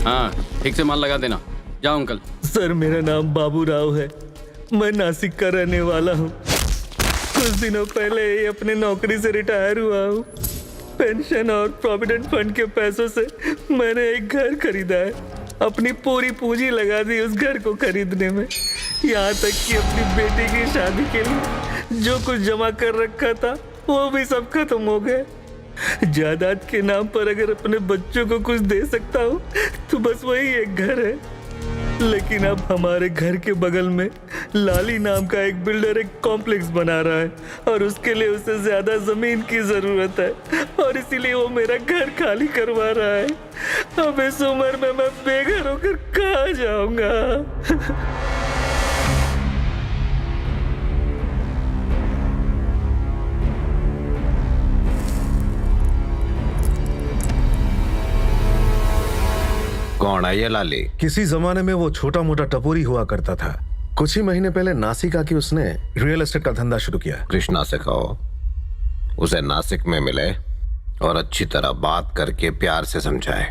हाँ, ठीक से माल लगा देना। जाओ अंकल। सर, मेरा नाम बाबू राव है। मैं नासिक का रहने वाला हूँ। कुछ दिनों पहले ही अपनी नौकरी से रिटायर हुआ हूँ। पेंशन और प्रोविडेंट फंड के पैसों से मैंने एक घर खरीदा है। अपनी पूरी पूंजी लगा दी उस घर को खरीदने में। यहाँ तक कि अपनी बेटी की शादी के लिए जो कुछ जमा कर रखा था वो भी सब खत्म हो गए। जायदाद के नाम पर अगर अपने बच्चों को कुछ दे सकता हूँ तो बस वही एक घर है। लेकिन अब हमारे घर के बगल में लाली नाम का एक बिल्डर एक कॉम्प्लेक्स बना रहा है और उसके लिए उसे ज्यादा जमीन की जरूरत है और इसीलिए वो मेरा घर खाली करवा रहा है। अब इस उम्र में मैं बेघर होकर कहाँ जाऊंगा? कौन है ये लाली? किसी जमाने में वो छोटा मोटा टपोरी हुआ करता था। कुछ ही महीने पहले नासिक आके उसने रियल एस्टेट का धंधा शुरू किया। कृष्णा से कहो उसे नासिक में मिले और अच्छी तरह बात करके प्यार से समझाए,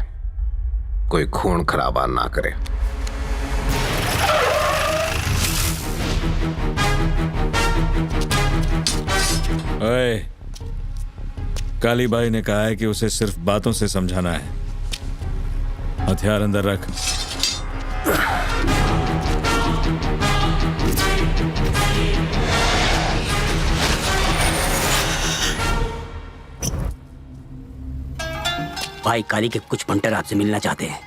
कोई खून खराबा ना करे। ओए, काली बाई ने कहा है कि उसे सिर्फ बातों से समझाना है। हथियार अंदर रख। भाई, काली के कुछ पंटर आपसे मिलना चाहते हैं।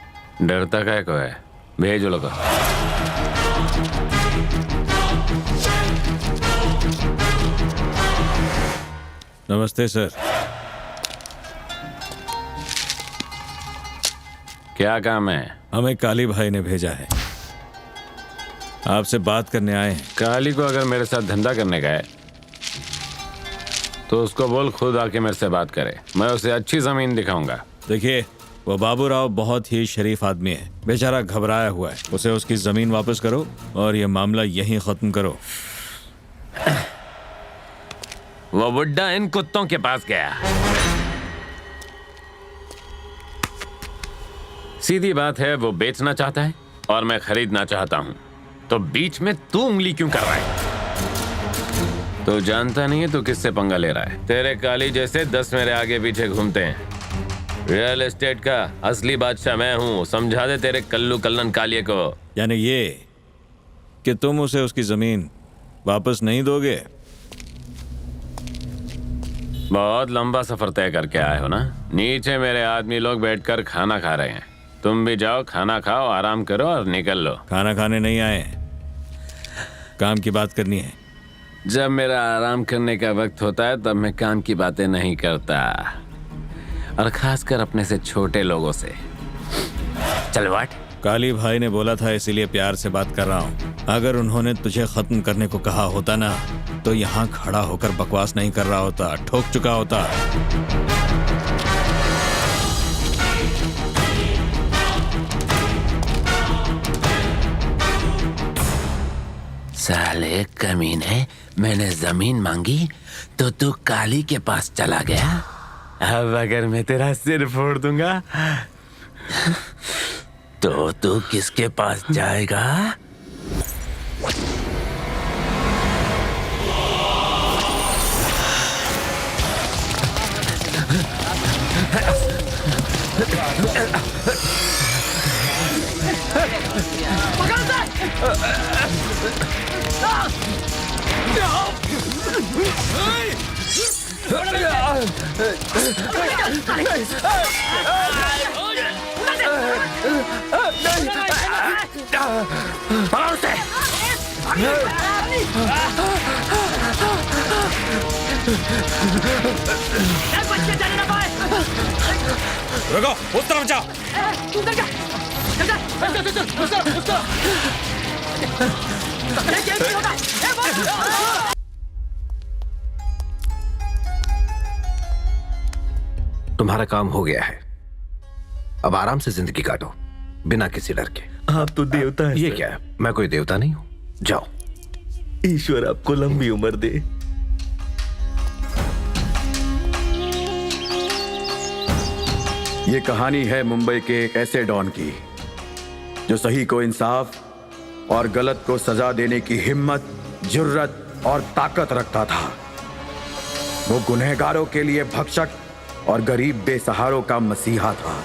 डरता काय को है? भेजो लोग। नमस्ते सर। क्या काम है? हमें काली भाई ने भेजा है, आपसे बात करने आए हैं। काली को अगर मेरे साथ धंधा करने का है तो उसको बोल खुद आके मेरे से बात करे। मैं उसे अच्छी जमीन दिखाऊंगा। देखिए, वो बाबू राव बहुत ही शरीफ आदमी है। बेचारा घबराया हुआ है। उसे उसकी जमीन वापस करो और ये मामला यहीं खत्म करो। वो बुड्ढा इन कुत्तों के पास गया। सीधी बात है, वो बेचना चाहता है और मैं खरीदना चाहता हूं, तो बीच में तू उंगली क्यों कर रहा है? तो जानता नहीं है तू किससे पंगा ले रहा है। तेरे काली जैसे 10 मेरे आगे पीछे घूमते हैं। रियल एस्टेट का असली बादशाह मैं हूं। समझा दे तेरे कल्लू कल्लन कालिये को। यानी ये कि तुम उसे उसकी जमीन वापस नहीं दोगे? बहुत लंबा सफर तय करके आए हो ना। नीचे मेरे आदमी लोग बैठकर खाना खा रहे हैं। तुम भी जाओ, खाना खाओ, आराम करो और निकल लो। खाना खाने नहीं आए, काम की बात करनी है। जब मेरा आराम करने का वक्त होता है तब मैं काम की बातें नहीं करता, और खासकर अपने से छोटे लोगों से। चल वाट। काली भाई ने बोला था, इसीलिए प्यार से बात कर रहा हूँ। अगर उन्होंने तुझे खत्म करने को कहा होता ना, तो यहाँ खड़ा होकर बकवास नहीं कर रहा होता, ठोक चुका होता। साले कमीने, मैंने जमीन मांगी तो तू काली के पास चला गया। अब अगर मैं तेरा सिर फोड़ दूंगा तो तू किसके पास जाएगा? रुको, उस तरफ जाओ। तुम्हारा काम हो गया है। अब आराम से जिंदगी काटो बिना किसी डर के। आप तो देवता हैं ये सर। क्या है? मैं कोई देवता नहीं हूं। जाओ। ईश्वर आपको लंबी उम्र दे। ये कहानी है मुंबई के एक ऐसे डॉन की जो सही को इंसाफ और गलत को सजा देने की हिम्मत, जुर्रत और ताकत रखता था। वो गुनहगारों के लिए भक्षक और गरीब बेसहारों का मसीहा था।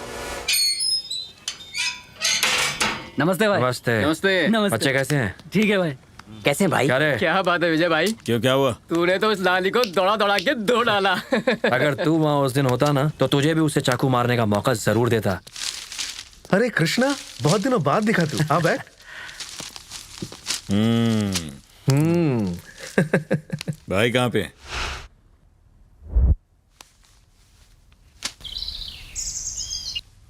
नमस्ते भाई। नमस्ते। नमस्ते। नमस्ते। बच्चे कैसे हैं? ठीक है भाई। कैसे हैं भाई? क्या रे? क्या बात है विजय भाई, क्यों, क्या हुआ? तूने तो उस लाली को दौड़ा दौड़ा के दो डाला। अगर तू वहाँ उस दिन होता ना तो तुझे भी उसे चाकू मारने का मौका जरूर देता। अरे कृष्णा, बहुत दिनों बाद दिखा तू। हाँ बैठ। भाई कहाँ पे?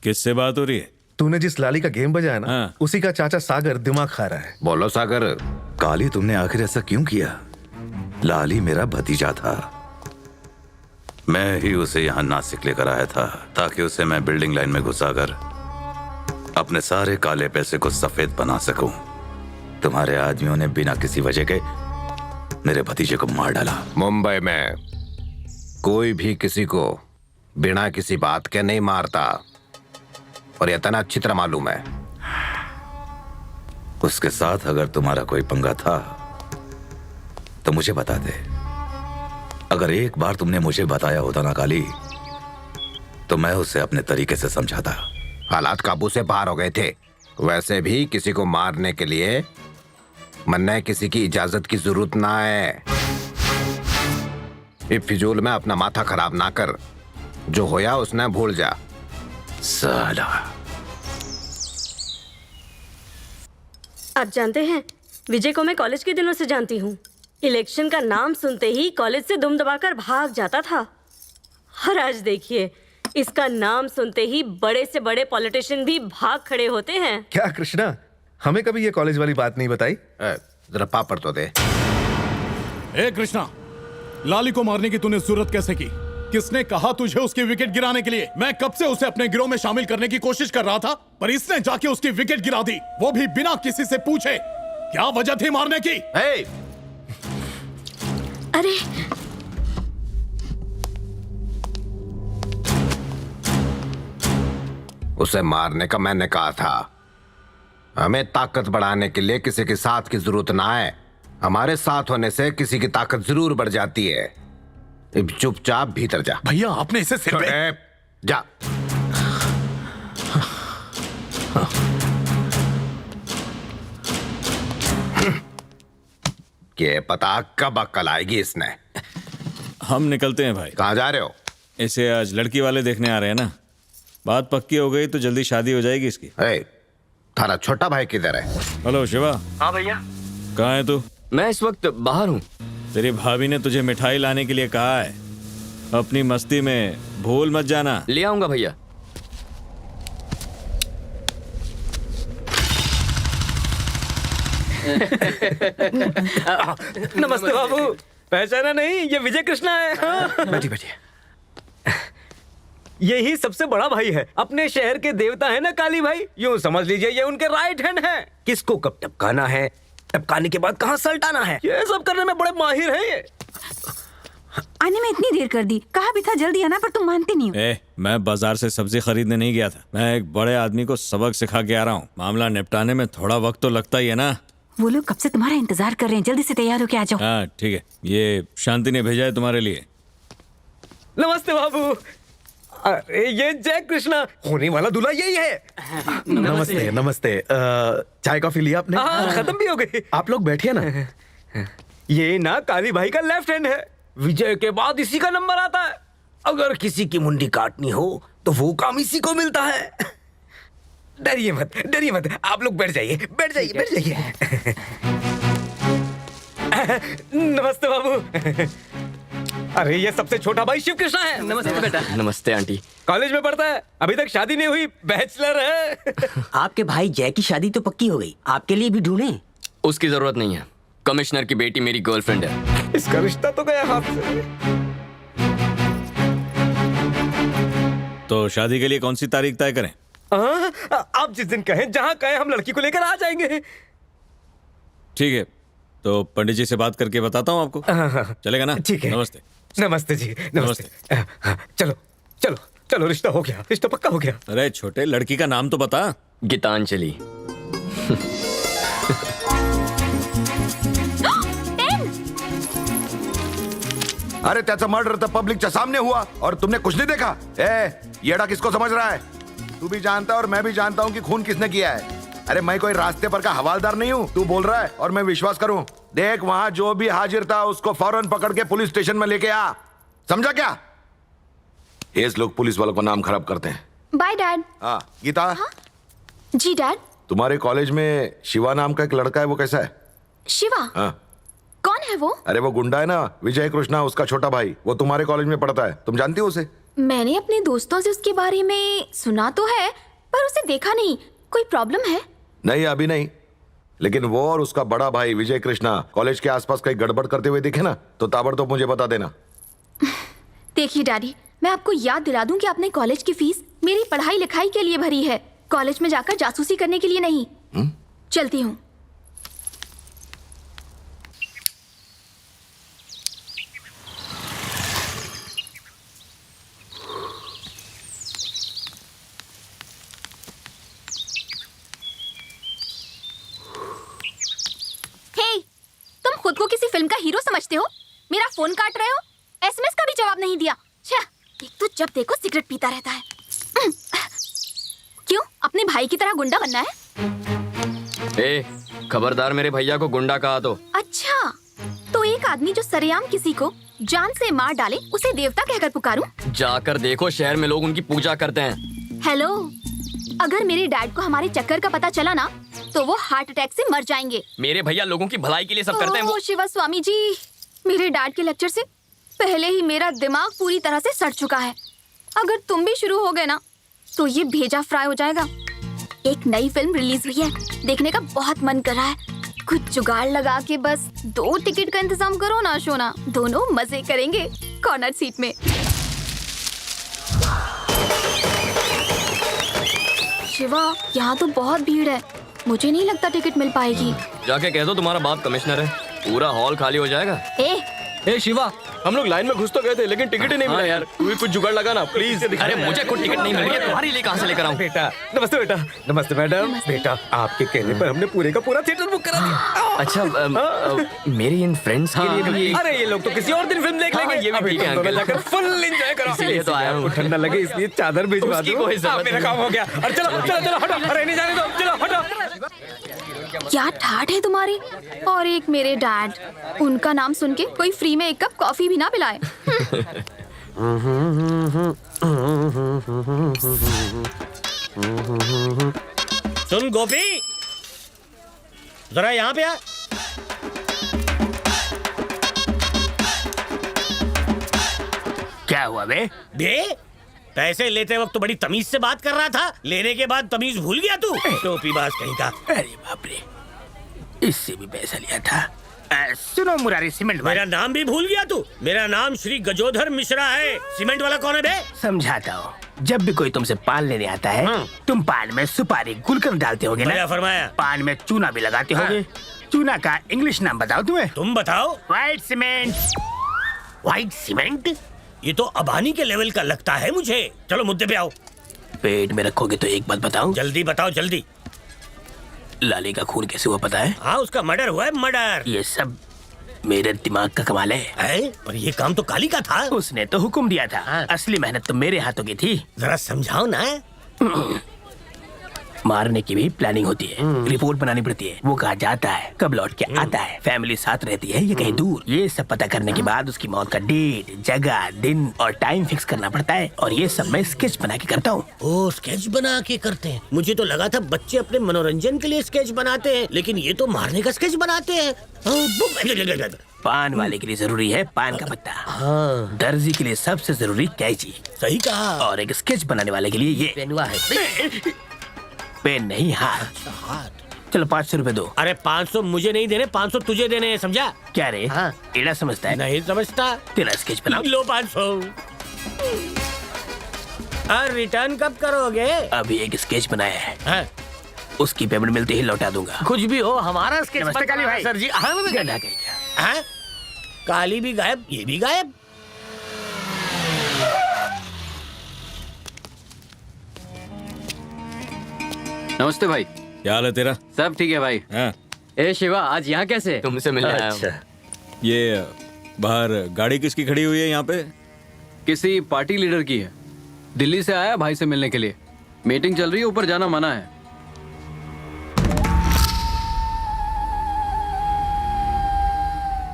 किससे बात हो रही है? तूने जिस लाली का गेम बजाया ना, हाँ। उसी का चाचा सागर दिमाग खा रहा है। बोलो सागर। काली, तुमने आखिर ऐसा क्यों किया? लाली मेरा भतीजा था। मैं ही उसे यहाँ नासिक लेकर आया था ताकि उसे मैं बिल्डिंग लाइन में घुसाकर अपने सारे काले पैसे को सफेद बना सकूं। तुम्हारे आदमियों ने बिना किसी वजह के मेरे भतीजे को मार डाला। मुंबई में कोई भी किसी को बिना किसी बात के नहीं मारता, और यह इतना अच्छी तरह मालूम है। उसके साथ अगर तुम्हारा कोई पंगा था तो मुझे बता दे। अगर एक बार तुमने मुझे बताया होता ना काली, तो मैं उसे अपने तरीके से समझाता। हालात काबू से बाहर हो गए थे। वैसे भी किसी को मारने के लिए मन्ने किसी की इजाजत की जरूरत ना है। इस फिजूल में अपना माथा खराब ना कर। जो होया उसने भूल जा। साला। आप जानते हैं, विजय को मैं कॉलेज के दिनों से जानती हूँ। इलेक्शन का नाम सुनते ही कॉलेज से दुम दबाकर भाग जाता था। और आज देखिए, इसका नाम सुनते ही बड़े से बड़े पॉलिटिशियन भी भाग खड़े होते हैं। क्या कृष्णा, हमें कभी ये कॉलेज वाली बात नहीं बताई? जरा पापड़ तो दे। ए कृष्णा, लाली को मारने की तूने जरूरत कैसे की? किसने कहा तुझे उसकी विकेट गिराने के लिए? मैं कब से उसे अपने गिरोह में शामिल करने की कोशिश कर रहा था, पर इसने जाके उसकी विकेट गिरा दी, वो भी बिना किसी से पूछे। क्या वजह थी मारने की? अरे उसे मारने का मैंने कहा था। हमें ताकत बढ़ाने के लिए किसी के साथ की जरूरत ना है। हमारे साथ होने से किसी की ताकत जरूर बढ़ जाती है। अब चुपचाप भीतर जा। भैया, आपने इसे सिर पे... जा। ये पता कब अक्ल आएगी इसने। हम निकलते हैं भाई। कहाँ जा रहे हो? इसे आज लड़की वाले देखने आ रहे हैं ना। बात पक्की हो गई तो जल्दी शादी हो जाएगी इसकी। थारा छोटा भाई किधर है? हेलो शिवा। हाँ भैया। कहाँ है तू? मैं इस वक्त बाहर हूँ। तेरी भाभी ने तुझे मिठाई लाने के लिए कहा है। अपनी मस्ती में भूल मत जाना। ले आऊंगा भैया। नमस्ते बाबू। पहचाना नहीं? ये विजय कृष्णा है। बैठिए बैठिए। यही सबसे बड़ा भाई है। अपने शहर के देवता है ना काली भाई, यूं समझ लीजिए ये उनके राइट हैंड है। किसको कब टपकाना है, टपकाने के बाद कहाँ सल्टाना है, ये सब करने में बड़े माहिर हैं ये। आने में इतनी देर कर दी। कहा भी था जल्दी आना, पर तुम मानते नहीं हो। मैं बाजार से सब्जी खरीदने नहीं गया था। मैं एक बड़े आदमी को सबक सिखा के आ रहा हूँ। मामला निपटाने में थोड़ा वक्त तो लगता ही है ना। वो लोग कब से तुम्हारा इंतजार कर रहे हैं, जल्दी से तैयार होके आ जाओ। हाँ ठीक है। ये शांति ने भेजा है तुम्हारे लिए। नमस्ते बाबू। अरे ये जय कृष्णा, होने वाला दूल्हा यही है। नमस्ते नमस्ते। चाय कॉफी लिया आपने? खत्म भी हो गई। आप लोग बैठिए ना। ये ना काली भाई का लेफ्ट हैंड है। विजय के बाद इसी का नंबर आता है। अगर किसी की मुंडी काटनी हो तो वो काम इसी को मिलता है। डरिए मत, डरिए मत। आप लोग बैठ जाइए, बैठ जाइए, बैठ जाइए। नमस्ते बाबू। अरे ये सबसे छोटा भाई शिव कृष्णा है। नमस्ते बेटा। नमस्ते आंटी। कॉलेज में पढ़ता है, अभी तक शादी नहीं हुई, बैचलर है। आपके भाई जय की शादी तो पक्की हो गई, आपके लिए भी ढूंढें? उसकी जरूरत नहीं है। कमिश्नर की बेटी मेरी गर्लफ्रेंड है। इसका रिश्ता तो गया हाथ से। तो शादी के लिए कौन सी तारीख तय करें? आप जिस दिन कहें, जहां कहें, हम लड़की को लेकर आ जाएंगे। ठीक है, तो पंडित जी से बात करके बताता हूँ आपको। चलेगा ना? ठीक है। नमस्ते। नमस्ते जी, नमस्ते। चलो चलो चलो, रिश्ता हो गया, रिश्ता पक्का हो गया। अरे छोटे, लड़की का नाम तो बता। गीतांजलि। अरे त्याचा मर्डर तो पब्लिकच्या सामने हुआ और तुमने कुछ नहीं देखा। येड़ा किसको समझ रहा है? तू भी जानता है और मैं भी जानता हूँ कि खून किसने किया है। अरे मैं कोई रास्ते पर का हवालदार नहीं हूँ, तू बोल रहा है और मैं विश्वास करूँ। देख वहाँ जो भी हाजिर था उसको फौरन पकड़ के पुलिस स्टेशन में लेके आ, समझा क्या? ये लोग पुलिस वालों को नाम खराब करते हैं। Bye dad. हाँ गीता। हाँ? जी डैड। तुम्हारे कॉलेज में शिवा नाम का एक लड़का है, वो कैसा है? शिवा? हाँ। कौन है वो? अरे वो गुंडा है ना, विजय कृष्णा, उसका छोटा भाई। वो तुम्हारे कॉलेज में पढ़ता है, तुम जानती हो उसे? मैंने अपने दोस्तों से उसके बारे में सुना तो है, पर उसे देखा नहीं। कोई प्रॉब्लम है? नहीं अभी नहीं, लेकिन वो और उसका बड़ा भाई विजय कृष्णा कॉलेज के आसपास कहीं गड़बड़ करते हुए दिखे ना तो ताबड़तोड़ मुझे बता देना। देखिए डैडी, मैं आपको याद दिला दूं कि आपने कॉलेज की फीस मेरी पढ़ाई लिखाई के लिए भरी है, कॉलेज में जाकर जासूसी करने के लिए नहीं। चलती हूँ। तुम खुद को किसी फिल्म का हीरो समझते हो? मेरा फोन काट रहे हो, एसएमएस का भी जवाब नहीं दिया। एक तो जब देखो सिगरेट पीता रहता है। क्यों, अपने भाई की तरह गुंडा बनना है? ए, खबरदार मेरे भैया को गुंडा कहा तो। अच्छा, तो एक आदमी जो सरेआम किसी को जान से मार डाले उसे देवता कहकर पुकारूं? जाकर देखो, शहर में लोग उनकी पूजा करते हैं। हेलो, अगर मेरे डैड को हमारे चक्कर का पता चला ना तो वो हार्ट अटैक से मर जाएंगे। मेरे भैया लोगों की भलाई के लिए सब करते हैं। वो शिवा स्वामी जी, मेरे डैड के लेक्चर से पहले ही मेरा दिमाग पूरी तरह से सड़ चुका है। अगर तुम भी शुरू हो गए ना तो ये भेजा फ्राई हो जाएगा। एक नई फिल्म रिलीज हुई है, देखने का बहुत मन कर रहा है। कुछ जुगाड़ लगा के बस 2 टिकट का इंतजाम करो ना शोना, दोनों मजे करेंगे कॉर्नर सीट में। शिवा, यहाँ तो बहुत भीड़ है, मुझे नहीं लगता टिकट मिल पाएगी। जाके कह दो तुम्हारा बाप कमिश्नर है, पूरा हॉल खाली हो जाएगा। ए शिवा, हम लोग लाइन में घुस तो गए थे लेकिन टिकट ही नहीं मिला यार। तू भी कुछ जुगाड़ लगा ना प्लीज। अरे मुझे कोई टिकट नहीं मिल रही है, तुम्हारे लिए कहाँ से लेकर आऊँ? बेटा नमस्ते। बेटा नमस्ते मैडम। बेटा आपके कहने पर हमने पूरे का पूरा थिएटर बुक करा दिया। अच्छा, मेरे इन फ्रेंड्स के लिए भी। अरे ये लोग तो किसी और दिन फिल्म देख लेंगे। ये भी ठीक है अंकल। जाकर फुल एंजॉय करो। इसलिए तो आया हूँ। ठंडा लगे इसलिए चादर भिजवा दो। मेरा काम हो गया। अरे चलो चलो चलो हटो, अरे नहीं जाने दो, चलो हटो। क्या ठाठ है तुम्हारी। और एक मेरे डैड, उनका नाम सुन के कोई फ्री में 1 कप कॉफी भी ना पिलाए। सुन गोपी, जरा यहाँ पे आ। क्या हुआ बे? पैसे लेते वक्त तो बड़ी तमीज से बात कर रहा था, लेने के बाद तमीज भूल गया तू। टोपीबाज कहीं का। अरे बाप रे, इससे भी पैसा लिया था। सुनो मुरारी, सीमेंट मेरा नाम भी भूल गया तू। मेरा नाम श्री गजोधर मिश्रा है। सीमेंट वाला कौन है बे? समझाता हूँ। जब भी कोई तुमसे पान लेने आता है, तुम पान में सुपारी गुलकंद डालते होगे ना? फरमाया। पान में चूना भी लगाते होगे। चूना का इंग्लिश नाम बताओ तुम्हें। तुम बताओ। White cement. White cement? ये तो अबानी के लेवल का लगता है मुझे। चलो मुद्दे पे आओ। पेट में रखोगे तो एक बात बताऊं? जल्दी बताओ जल्दी। लाली का खून कैसे हुआ पता है? हाँ, उसका मर्डर हुआ है, मर्डर। ये सब मेरे दिमाग का कमाल है। पर ये काम तो काली का था। उसने तो हुक्म दिया था। असली मेहनत तो मेरे हाथों की थी। जरा समझाओ ना। मारने की भी प्लानिंग होती है, रिपोर्ट बनानी पड़ती है, वो कहाँ जाता है, कब लौट के आता है, फैमिली साथ रहती है या कहीं दूर। ये सब पता करने के बाद उसकी मौत का डेट, जगह, दिन और टाइम फिक्स करना पड़ता है। और ये सब मैं स्केच बना के करता हूँ। ओ, स्केच बना के करते हैं। मुझे तो लगा था बच्चे अपने मनोरंजन के लिए स्केच बनाते हैं, लेकिन ये तो मारने का स्केच बनाते हैं। पान वाले के लिए जरूरी है पान का पत्ता। दर्जी के लिए सबसे जरूरी कैंची। सही कहा। और एक स्केच बनाने वाले के लिए ये पेनवा है। पेन नहीं, हाथ। चलो 500 रुपए दो। अरे 500 मुझे नहीं देने, 500 तुझे देने, समझा? क्या रे? एड़ा समझता है? नहीं समझता। तेरा स्केच बनाओ। लो 500। और रिटर्न कब करोगे? अभी एक स्केच बनाया है, उसकी पेमेंट मिलते ही लौटा दूंगा। कुछ भी हो, हमारा स्केच नमस्ते काली भाई। सर जी। गधा कहीं का। काली भी गायब, ये भी गायब। नमस्ते भाई। क्या हाल है तेरा? सब ठीक है भाई। हाँ। ए शिवा, आज यहाँ कैसे? तुमसे मिलने आया हूँ। ये बाहर गाड़ी किसकी खड़ी हुई है यहाँ पे? किसी पार्टी लीडर की है। दिल्ली से आया भाई से मिलने के लिए। मीटिंग चल रही है, ऊपर जाना मना है।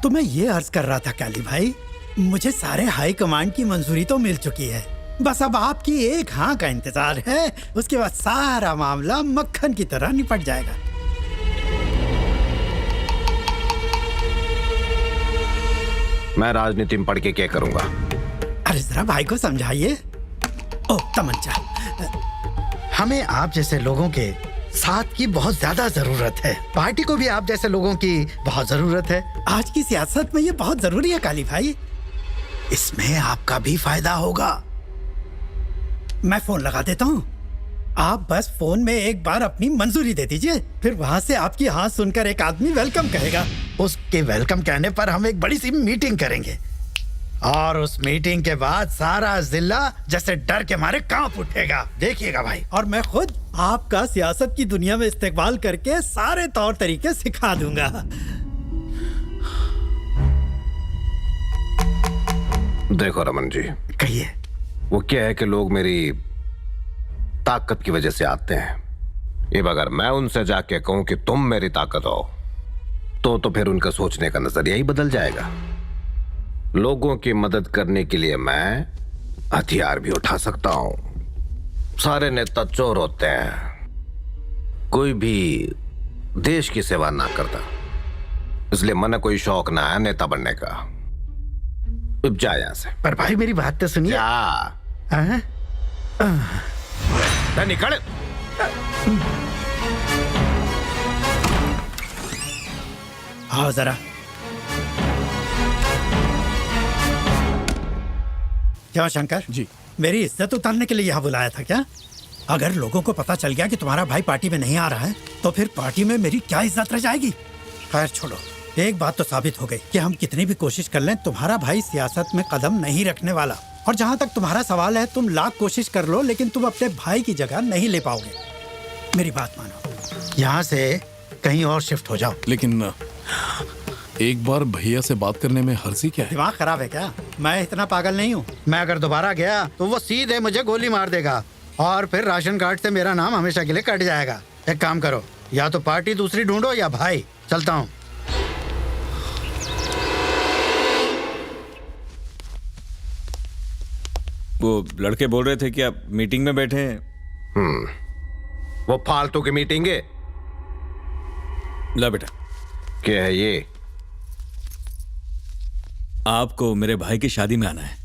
तो मैं ये अर्ज कर रहा था काली भाई, मुझे सारे हाई कमांड की मंजूरी तो मिल चुकी है, बस अब आपकी एक हाँ का इंतजार है। उसके बाद सारा मामला मक्खन की तरह निपट जाएगा। मैं राजनीति में पढ़ के क्या करूंगा? अरे जरा भाई को समझाइए। ओ तमंचा, हमें आप जैसे लोगों के साथ की बहुत ज्यादा जरूरत है। पार्टी को भी आप जैसे लोगों की बहुत जरूरत है। आज की सियासत में ये बहुत जरूरी है काली भाई। इसमें आपका भी फायदा होगा। मैं फोन लगा देता हूँ, आप बस फोन में एक बार अपनी मंजूरी दे दीजिए, फिर वहाँ से आपकी हाँ सुनकर एक आदमी वेलकम कहेगा। उसके वेलकम कहने पर हम एक बड़ी सी मीटिंग करेंगे और उस मीटिंग के बाद सारा जिला जैसे डर के मारे कांप उठेगा। देखिएगा भाई, और मैं खुद आपका सियासत की दुनिया में इस्तेमाल करके सारे तौर तरीके सिखा दूंगा। देखो रमन जी, कहिए। वो क्या है कि लोग मेरी ताकत की वजह से आते हैं। अब अगर मैं उनसे जाके कहूं कि तुम मेरी ताकत हो, तो फिर उनका सोचने का नजरिया ही बदल जाएगा। लोगों की मदद करने के लिए मैं हथियार भी उठा सकता हूं। सारे नेता चोर होते हैं, कोई भी देश की सेवा ना करता, इसलिए मन कोई शौक ना है नेता बनने का। अब जा यहां से। पर भाई मेरी बात तो सुनिए। निकल। आओ जरा। क्या शंकर जी, मेरी इज्जत उतारने के लिए यहाँ बुलाया था क्या? अगर लोगों को पता चल गया कि तुम्हारा भाई पार्टी में नहीं आ रहा है, तो फिर पार्टी में मेरी क्या इज्जत रह जाएगी? खैर छोड़ो, एक बात तो साबित हो गई कि हम कितनी भी कोशिश कर लें, तुम्हारा भाई सियासत में कदम नहीं रखने वाला। और जहाँ तक तुम्हारा सवाल है, तुम लाख कोशिश कर लो, लेकिन तुम अपने भाई की जगह नहीं ले पाओगे। मेरी बात मानो, यहाँ से कहीं और शिफ्ट हो जाओ। लेकिन एक बार भैया से बात करने में हर्जी क्या है? दिमाग खराब है क्या? मैं इतना पागल नहीं हूँ। मैं अगर दोबारा गया तो वो सीधे मुझे गोली मार देगा और फिर राशन कार्ड से मेरा नाम हमेशा के लिए कट जाएगा। एक काम करो, या तो पार्टी दूसरी ढूंढो या भाई। चलता हूँ। वो लड़के बोल रहे थे कि आप मीटिंग में बैठे हैं। वो फालतू की मीटिंग है। ला बेटा। क्या है ये? आपको मेरे भाई की शादी में आना है।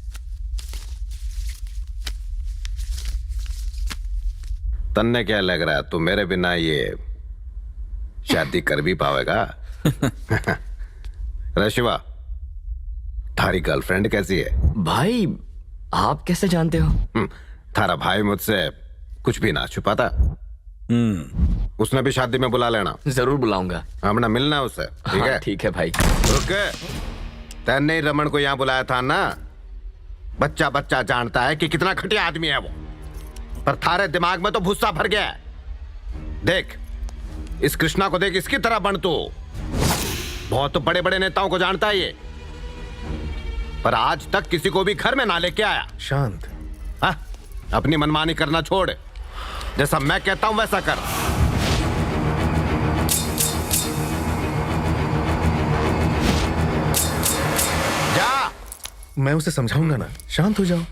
तन्ने क्या लग रहा है, तू मेरे बिना ये शादी कर भी पावेगा? रे शिवा, थारी गर्लफ्रेंड कैसी है? भाई आप कैसे जानते हो? थारा भाई मुझसे कुछ भी ना छुपाता। उसने भी शादी में बुला लेना। जरूर बुलाऊंगा। हमने मिलना है उससे, ठीक है? ठीक है भाई। रुक, तैने ही रमन को यहाँ बुलाया था ना? बच्चा बच्चा जानता है कि कितना घटिया आदमी है वो, पर थारे दिमाग में तो भुस्सा भर गया है। देख इस कृष्णा को, देख इसकी तरह बन तू। बहुत तो बड़े बड़े नेताओं को जानता है ये, पर आज तक किसी को भी घर में ना लेके आया। शांत। अपनी मनमानी करना छोड़, जैसा मैं कहता हूं वैसा कर। जा। मैं उसे समझाऊंगा ना, शांत हो जाओ।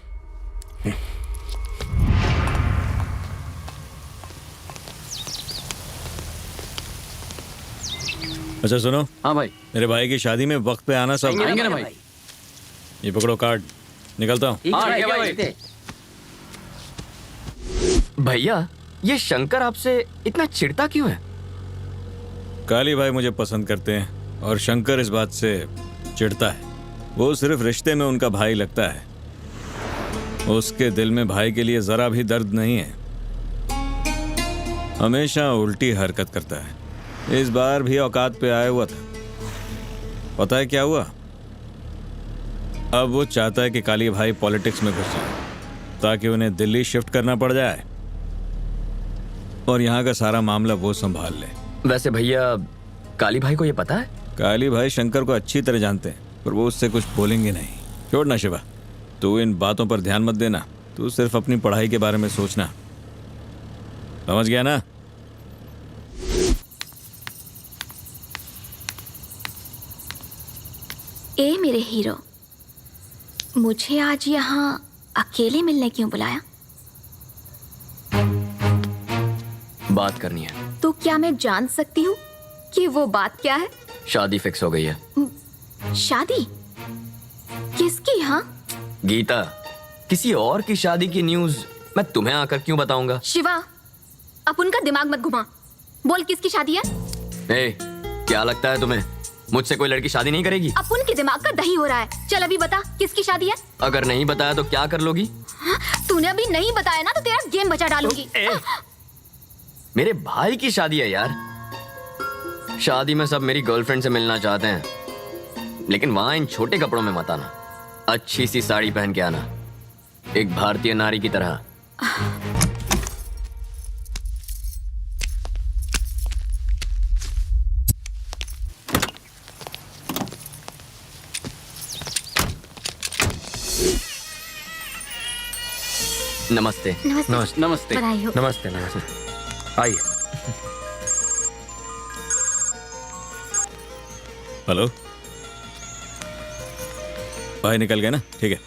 अच्छा सुनो। हाँ भाई। मेरे भाई की शादी में वक्त पे आना सब। आएंगे ना भाई। ये पकड़ो कार्ड, निकलता हूँ। भैया ये शंकर आपसे इतना चिढ़ता क्यों है? काली भाई मुझे पसंद करते हैं और शंकर इस बात से चिढ़ता है। वो सिर्फ रिश्ते में उनका भाई लगता है, उसके दिल में भाई के लिए जरा भी दर्द नहीं है। हमेशा उल्टी हरकत करता है। इस बार भी औकात पे आया हुआ था। पता है क्या हुआ? अब वो चाहता है कि काली भाई पॉलिटिक्स में घुस जाए ताकि उन्हें दिल्ली शिफ्ट करना पड़ जाए। और यहाँ का सारा मामला वो संभाल ले। वैसे भैया काली भाई को ये पता है? काली भाई शंकर को अच्छी तरह जानते हैं, पर वो उससे कुछ बोलेंगे नहीं। छोड़ ना शिवा, तू इन बातों पर ध्यान मत देना। तू सिर्फ अपनी पढ़ाई के बारे में सोचना, समझ गया ना? ए मेरे हीरो, मुझे आज यहाँ अकेले मिलने क्यों बुलाया? बात करनी है। तो क्या मैं जान सकती हूँ कि वो बात क्या है? शादी फिक्स हो गई है। शादी? किसकी? हाँ गीता, किसी और की शादी की न्यूज़ मैं तुम्हें आकर क्यों बताऊंगा? शिवा, अब उनका दिमाग मत घुमा। बोल किसकी शादी है? ए, क्या लगता है तुम्हें मुझसे कोई लड़की शादी नहीं करेगी? अपुन के दिमाग का दही हो रहा है। चल अभी बता किसकी शादी है? अगर नहीं बताया तो क्या कर लोगी? तूने अभी नहीं बताया ना तो तेरा गेम बचा डालूंगी। मेरे भाई की शादी है यार। शादी में सब मेरी गर्लफ्रेंड से मिलना चाहते हैं, लेकिन वहां इन छोटे कपड़ों में मत आना। अच्छी सी साड़ी पहन के आना, एक भारतीय नारी की तरह। नमस्ते। नमस्ते। नमस्ते। बधाई हो। नमस्ते। नमस्ते। आइए। हेलो, भाई निकल गए ना? ठीक है।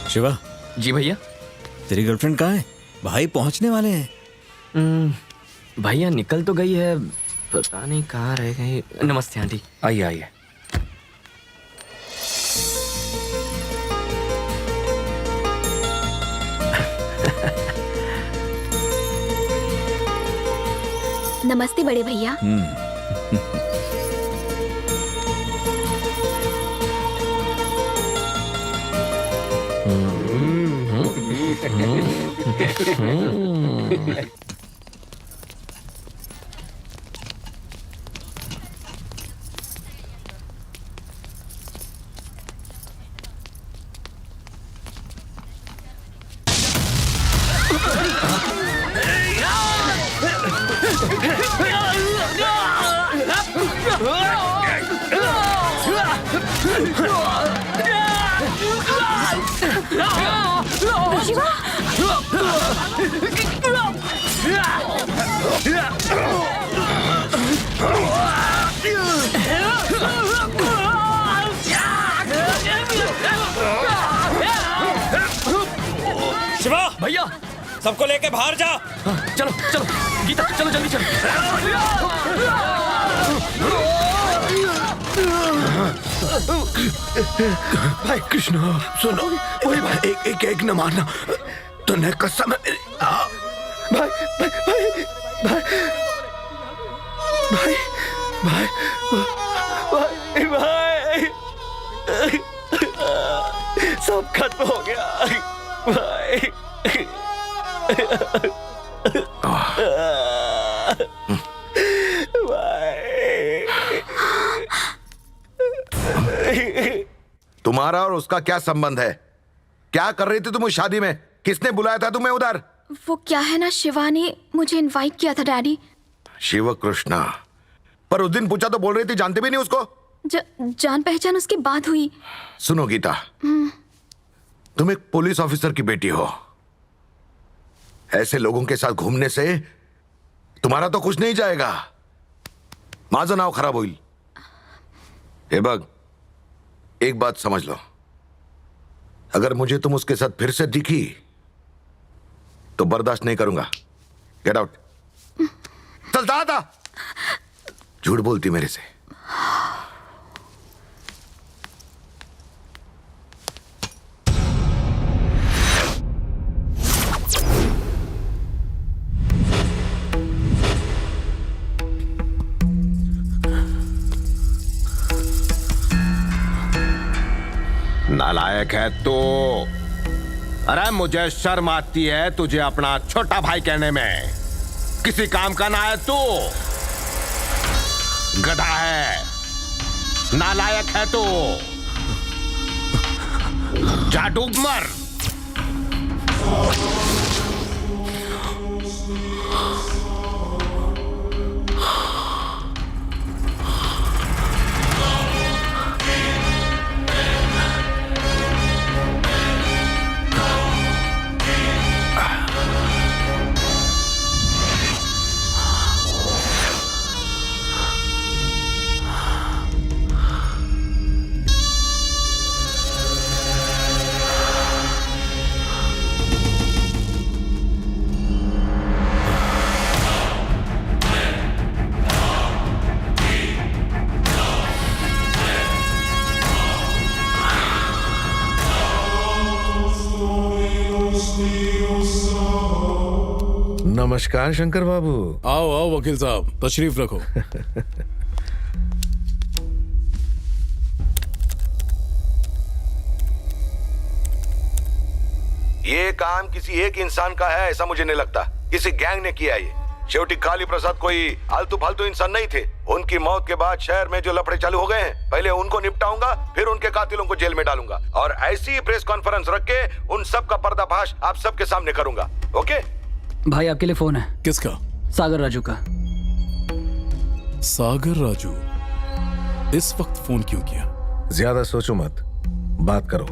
शिवा। जी भैया। तेरी गर्लफ्रेंड कहाँ है? भाई पहुंचने वाले हैं। भैया निकल तो गई है, पता नहीं कहाँ रह गई। नमस्ते आंटी। आइए आइए। नमस्ते बड़े भैया। शिवा भैया, सबको लेके बाहर जा। चलो चलो गीता, चलो जल्दी चलो। भाई कृष्ण सुनो, वही भाई एक एक न मारना, तूने कसम है मेरी। भाई भाई भाई भाई भाई भाई भाई भाई सब खत्म हो गया भाई। तुम्हारा और उसका क्या संबंध है? क्या कर रही थी तुम उस शादी में? किसने बुलाया था तुम्हें उधर? वो क्या है ना, शिवा ने मुझे इनवाइट किया था डैडी। शिव कृष्णा, पर उस दिन पूछा तो बोल रही थी जानते भी नहीं उसको। जान पहचान उसके बाद हुई। सुनो गीता, तुम एक पुलिस ऑफिसर की बेटी हो। ऐसे लोगों के साथ घूमने से तुम्हारा तो कुछ नहीं जाएगा। माझं नाव खराब होईल। हे बघ, एक बात समझ लो, अगर मुझे तुम उसके साथ फिर से दिखी तो बर्दाश्त नहीं करूंगा। Get out. चल दादा, झूठ बोलती मेरे से। नालायक है तू। अरे मुझे शर्म आती है तुझे अपना छोटा भाई कहने में। किसी काम का ना है तू, गधा है, नालायक है तू। जा डूब मर। नमस्कार शंकर बाबू। आओ आओ वकील साहब, तशरीफ रखो। ये काम किसी एक इंसान का है ऐसा मुझे नहीं लगता, किसी गैंग ने किया ये। शेवटी काली प्रसाद कोई आलतू फालतू इंसान नहीं थे। उनकी मौत के बाद शहर में जो लफड़े चालू हो गए हैं, पहले उनको निपटाऊंगा, फिर उनके कातिलों को जेल में डालूंगा और ऐसी ही प्रेस कॉन्फ्रेंस रख के उन सब का पर्दाफाश आप सबके सामने करूंगा। ओके भाई आपके लिए फोन है। किसका? सागर राजू का। सागर राजू इस वक्त फोन क्यों किया? ज्यादा सोचो मत, बात करो।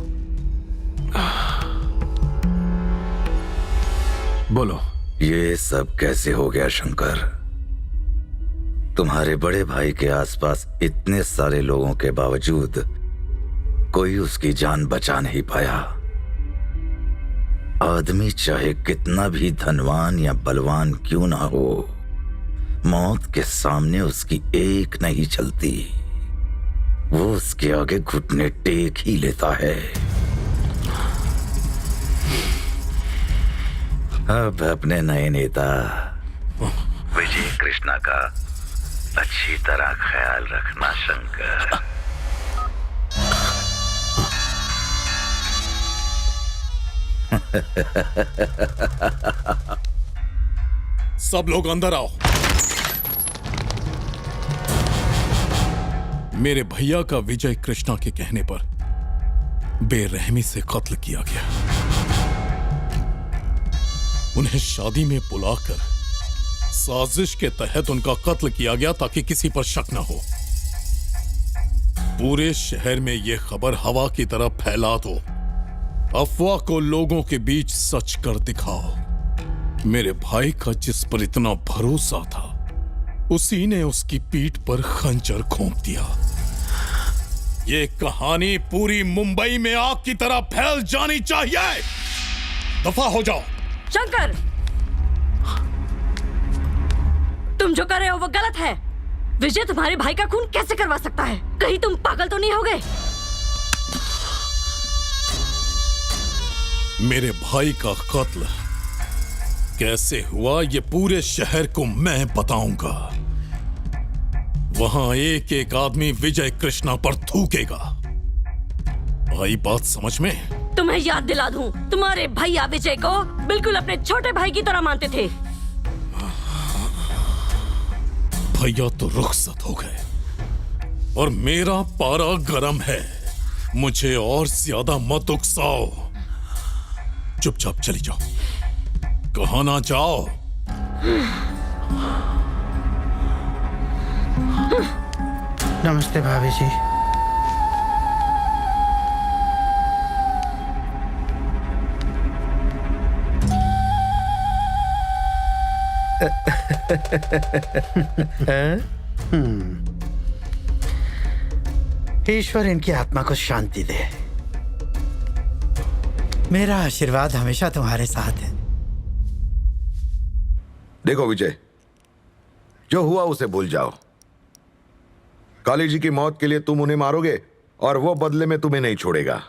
बोलो। ये सब कैसे हो गया शंकर? तुम्हारे बड़े भाई के आसपास इतने सारे लोगों के बावजूद कोई उसकी जान बचा नहीं पाया। आदमी चाहे कितना भी धनवान या बलवान क्यों ना हो, मौत के सामने उसकी एक नहीं चलती। वो उसके आगे घुटने टेक ही लेता है। अब अपने नए नेता विजय कृष्णा का अच्छी तरह ख्याल रखना शंकर। सब लोग अंदर आओ। मेरे भैया का विजय कृष्णा के कहने पर बेरहमी से कत्ल किया गया। उन्हें शादी में बुलाकर साजिश के तहत उनका कत्ल किया गया ताकि किसी पर शक न हो। पूरे शहर में यह खबर हवा की तरह फैला दो। अफवाह को लोगों के बीच सच कर दिखाओ। मेरे भाई का जिस पर इतना भरोसा था, उसी ने उसकी पीठ पर खंजर घोंप दिया। ये कहानी पूरी मुंबई में आग की तरह फैल जानी चाहिए। दफा हो जाओ। शंकर, तुम जो कर रहे हो वो गलत है। विजय तुम्हारे भाई का खून कैसे करवा सकता है? कहीं तुम पागल तो नहीं हो गए? मेरे भाई का कत्ल कैसे हुआ ये पूरे शहर को मैं बताऊंगा। वहां एक एक आदमी विजय कृष्णा पर थूकेगा। आई बात समझ में? तुम्हें याद दिला दूं, तुम्हारे भैया विजय को बिल्कुल अपने छोटे भाई की तरह मानते थे। भैया तो रुखसत हो गए और मेरा पारा गरम है। मुझे और ज्यादा मत उकसाओ। चुपचाप चली जाओ, कहाँ ना जाओ। नमस्ते भाभी जी। ईश्वर इनकी आत्मा को शांति दे। मेरा आशीर्वाद हमेशा तुम्हारे साथ है। देखो विजय, जो हुआ उसे भूल जाओ। काली जी की मौत के लिए तुम उन्हें मारोगे और वो बदले में तुम्हें नहीं छोड़ेगा।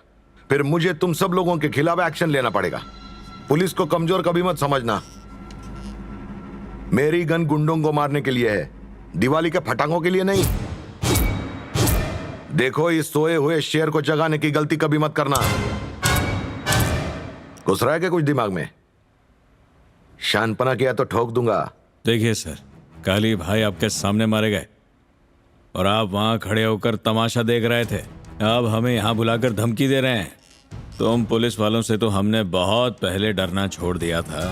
फिर मुझे तुम सब लोगों के खिलाफ एक्शन लेना पड़ेगा। पुलिस को कमजोर कभी मत समझना। मेरी गन गुंडों को मारने के लिए है, दिवाली के फटाकों के लिए नहीं। देखो, इस सोए हुए शेर को जगाने की गलती कभी मत करना। घुस रहा है क्या कुछ दिमाग में? शानपना किया तो ठोक दूंगा। देखिए सर, काली भाई आपके सामने मारे गए और आप वहां खड़े होकर तमाशा देख रहे थे। अब हमें यहाँ बुलाकर धमकी दे रहे हैं। तुम पुलिस वालों से तो हमने बहुत पहले डरना छोड़ दिया था।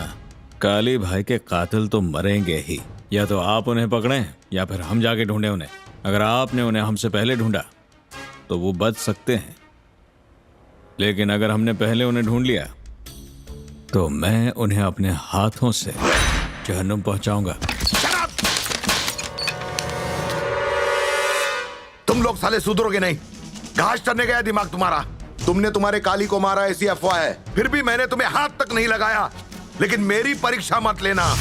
काली भाई के कातिल तो मरेंगे ही। या तो आप उन्हें पकड़ें या फिर हम जाके ढूंढें उन्हें। अगर आपने उन्हें हमसे पहले ढूंढा तो वो बच सकते हैं, लेकिन अगर हमने पहले उन्हें ढूंढ लिया तो मैं उन्हें अपने हाथों से जहन्नुम पहुंचाऊंगा। तुम लोग साले सुधरोगे नहीं। घास चढ़ने गया दिमाग तुम्हारा। तुमने तुम्हारे काली को मारा ऐसी अफवाह है, फिर भी मैंने तुम्हें हाथ तक नहीं लगाया। लेकिन मेरी परीक्षा मत लेना।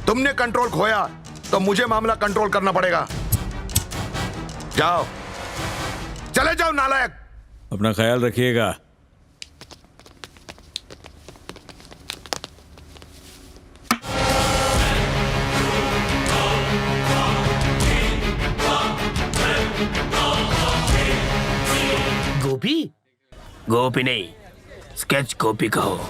तुमने कंट्रोल खोया तो मुझे मामला कंट्रोल करना पड़ेगा। जाओ, चले जाओ नालायक। अपना ख्याल रखिएगा। गोपी? गोपी नहीं, स्केच गोपी कहो।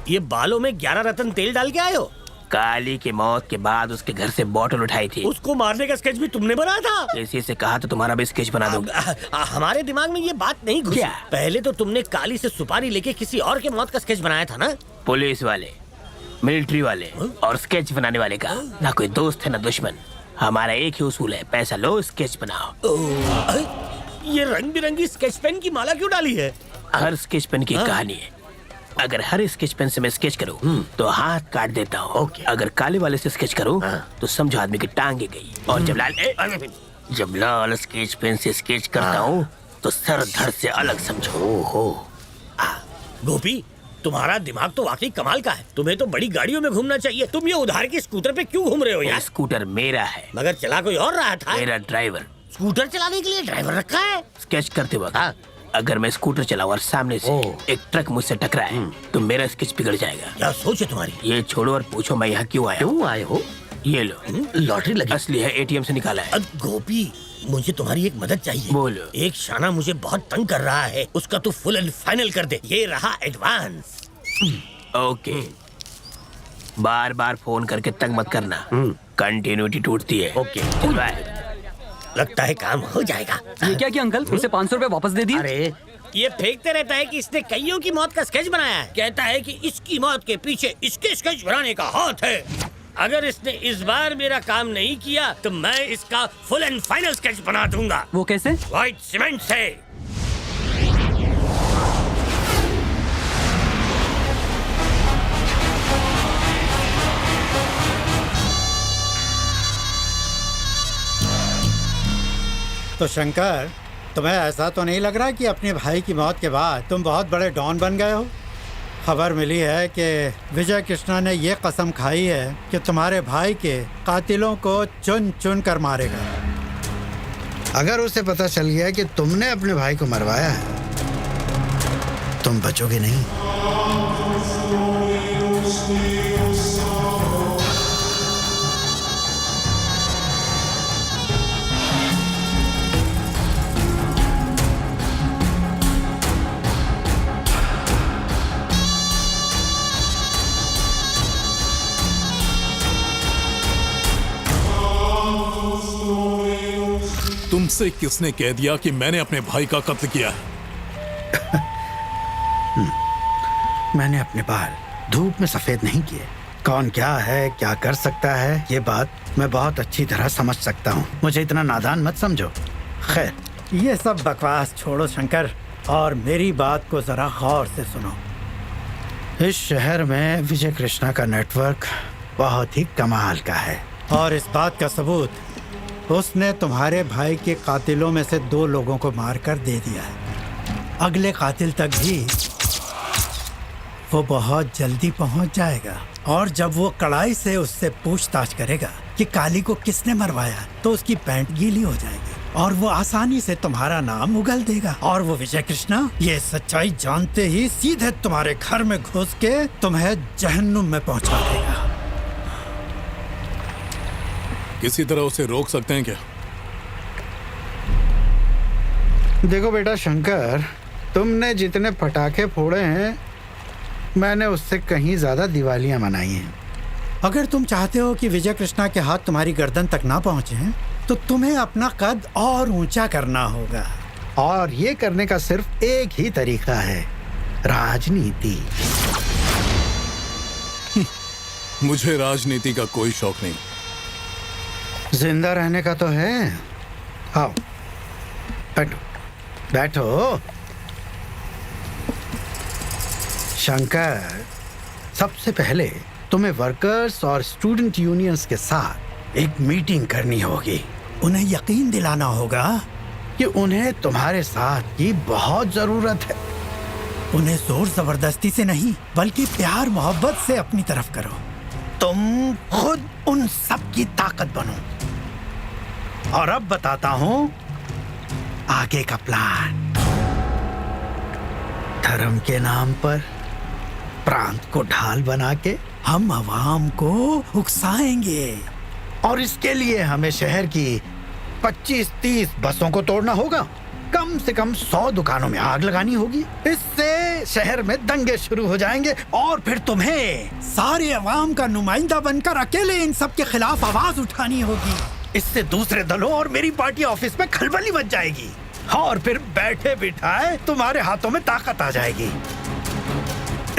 ये बालों में 11 रत्न तेल डाल के आए हो? काली की मौत के बाद उसके घर से बॉटल उठाई थी। उसको मारने का स्केच भी तुमने बनाया था? इसी से कहा तो तुम्हारा भी स्केच बना दूंगा। हमारे दिमाग में ये बात नहीं घुसी। क्या? पहले तो तुमने काली से सुपारी लेके किसी और के मौत का स्केच बनाया था ना? पुलिस वाले, मिलिट्री वाले और स्केच बनाने वाले का ना कोई दोस्त है ना दुश्मन। हमारा एक ही उसूल है, पैसा लो स्केच बनाओ। ये रंग बिरंगी स्केच पेन की माला क्यों डाली है? हर स्केच पेन की कहानी है। अगर हर स्केच पेन से मैं स्केच करूं तो हाथ काट देता हूँ। अगर काले वाले से स्केच करूं तो समझो आदमी की टांगे गई। और जब लाल स्केच पेन से स्केच करता हूँ तो सर धड़ से अलग समझो। हो गोपी, तुम्हारा दिमाग तो वाकई कमाल का है। तुम्हें तो बड़ी गाड़ियों में घूमना चाहिए। तुम ये उधार की स्कूटर पे क्यों घूम रहे हो यार? स्कूटर मेरा है, मगर चला कोई और रहा था। मेरा ड्राइवर। स्कूटर चलाने के लिए ड्राइवर रखा है? स्केच करते वक्त अगर मैं स्कूटर चलाऊं और सामने से एक ट्रक मुझसे टकराए तो मेरा स्केच बिगड़ जाएगा। क्या सोच है तुम्हारी? ये छोड़ो और पूछो मैं यहाँ क्यों आया। क्यों आए हो? ये लो, लॉटरी लगी। असली है, एटीएम से निकाला है। गोपी, मुझे तुम्हारी एक मदद चाहिए। बोलो। एक शाना मुझे बहुत तंग कर रहा है, उसका तू फुल एंड फाइनल कर दे। ये रहा एडवांस। ओके, बार बार फोन करके तंग मत करना, कंटिन्यूटी टूटती है। ओके, लगता है काम हो जाएगा। ये क्या किया अंकल? उसे 500 रुपए वापस दे दिए। अरे ये फेंकते रहता है कि इसने कईयों की मौत का स्केच बनाया है। कहता है कि इसकी मौत के पीछे इसके स्केच बनाने का हाथ है। अगर इसने इस बार मेरा काम नहीं किया तो मैं इसका फुल एंड फाइनल स्केच बना दूंगा। वो कैसे? व्हाइट सीमेंट से। तो शंकर, तुम्हें ऐसा तो नहीं लग रहा कि अपने भाई की मौत के बाद तुम बहुत बड़े डॉन बन गए हो? खबर मिली है कि विजय कृष्णा ने ये कसम खाई है कि तुम्हारे भाई के कातिलों को चुन चुन कर मारेगा। अगर उसे पता चल गया कि तुमने अपने भाई को मरवाया है, तुम बचोगे नहीं। तुमसे किसने कह दिया कि मैंने अपने भाई का कत्ल किया है? मैंने अपने बाल धूप में सफेद नहीं किए। कौन क्या है, क्या कर सकता है, ये बात मैं बहुत अच्छी तरह समझ सकता हूँ। मुझे इतना नादान मत समझो। खैर, ये सब बकवास छोड़ो शंकर, और मेरी बात को जरा गौर से सुनो। इस शहर में विजय कृष्णा का नेटवर्क बहुत ही कमाल का है, और इस बात का सबूत उसने तुम्हारे भाई के कातिलों में से 2 लोगों को मारकर दे दिया है। अगले कातिल तक भी वो बहुत जल्दी पहुंच जाएगा, और जब वो कड़ाई से उससे पूछताछ करेगा कि काली को किसने मरवाया, तो उसकी पैंट गीली हो जाएगी और वो आसानी से तुम्हारा नाम उगल देगा। और वो विजय कृष्णा ये सच्चाई जानते ही सीधे तुम्हारे घर में घुस के तुम्हें जहन्नुम में पहुंचा देगा। किसी तरह उसे रोक सकते हैं क्या? देखो बेटा शंकर, तुमने जितने पटाखे फोड़े हैं, मैंने उससे कहीं ज्यादा दिवालियां मनाई हैं। अगर तुम चाहते हो कि विजय कृष्णा के हाथ तुम्हारी गर्दन तक ना पहुंचे, तो तुम्हें अपना कद और ऊंचा करना होगा, और ये करने का सिर्फ एक ही तरीका है, राजनीति। मुझे राजनीति का कोई शौक नहीं। जिंदा रहने का तो है। आओ बैठो बैठो। शंकर, सबसे पहले तुम्हें वर्कर्स और स्टूडेंट यूनियंस के साथ एक मीटिंग करनी होगी। उन्हें यकीन दिलाना होगा कि उन्हें तुम्हारे साथ की बहुत जरूरत है। उन्हें जोर जबरदस्ती से नहीं, बल्कि प्यार मोहब्बत से अपनी तरफ करो। तुम खुद उन सब की ताकत बनो। और अब बताता हूं आगे का प्लान। धर्म के नाम पर प्रांत को ढाल बना के हम आवाम को उकसाएंगे, और इसके लिए हमें शहर की 25-30 बसों को तोड़ना होगा कम से कम 100 दुकानों में आग लगानी होगी। इससे शहर में दंगे शुरू हो जाएंगे और फिर तुम्हें सारे अवाम का नुमाइंदा बनकर अकेले इन सब के खिलाफ आवाज उठानी होगी। इससे दूसरे दलों और मेरी पार्टी ऑफिस में खलबली मच जाएगी और फिर बैठे बिठाए तुम्हारे हाथों में ताकत आ जाएगी।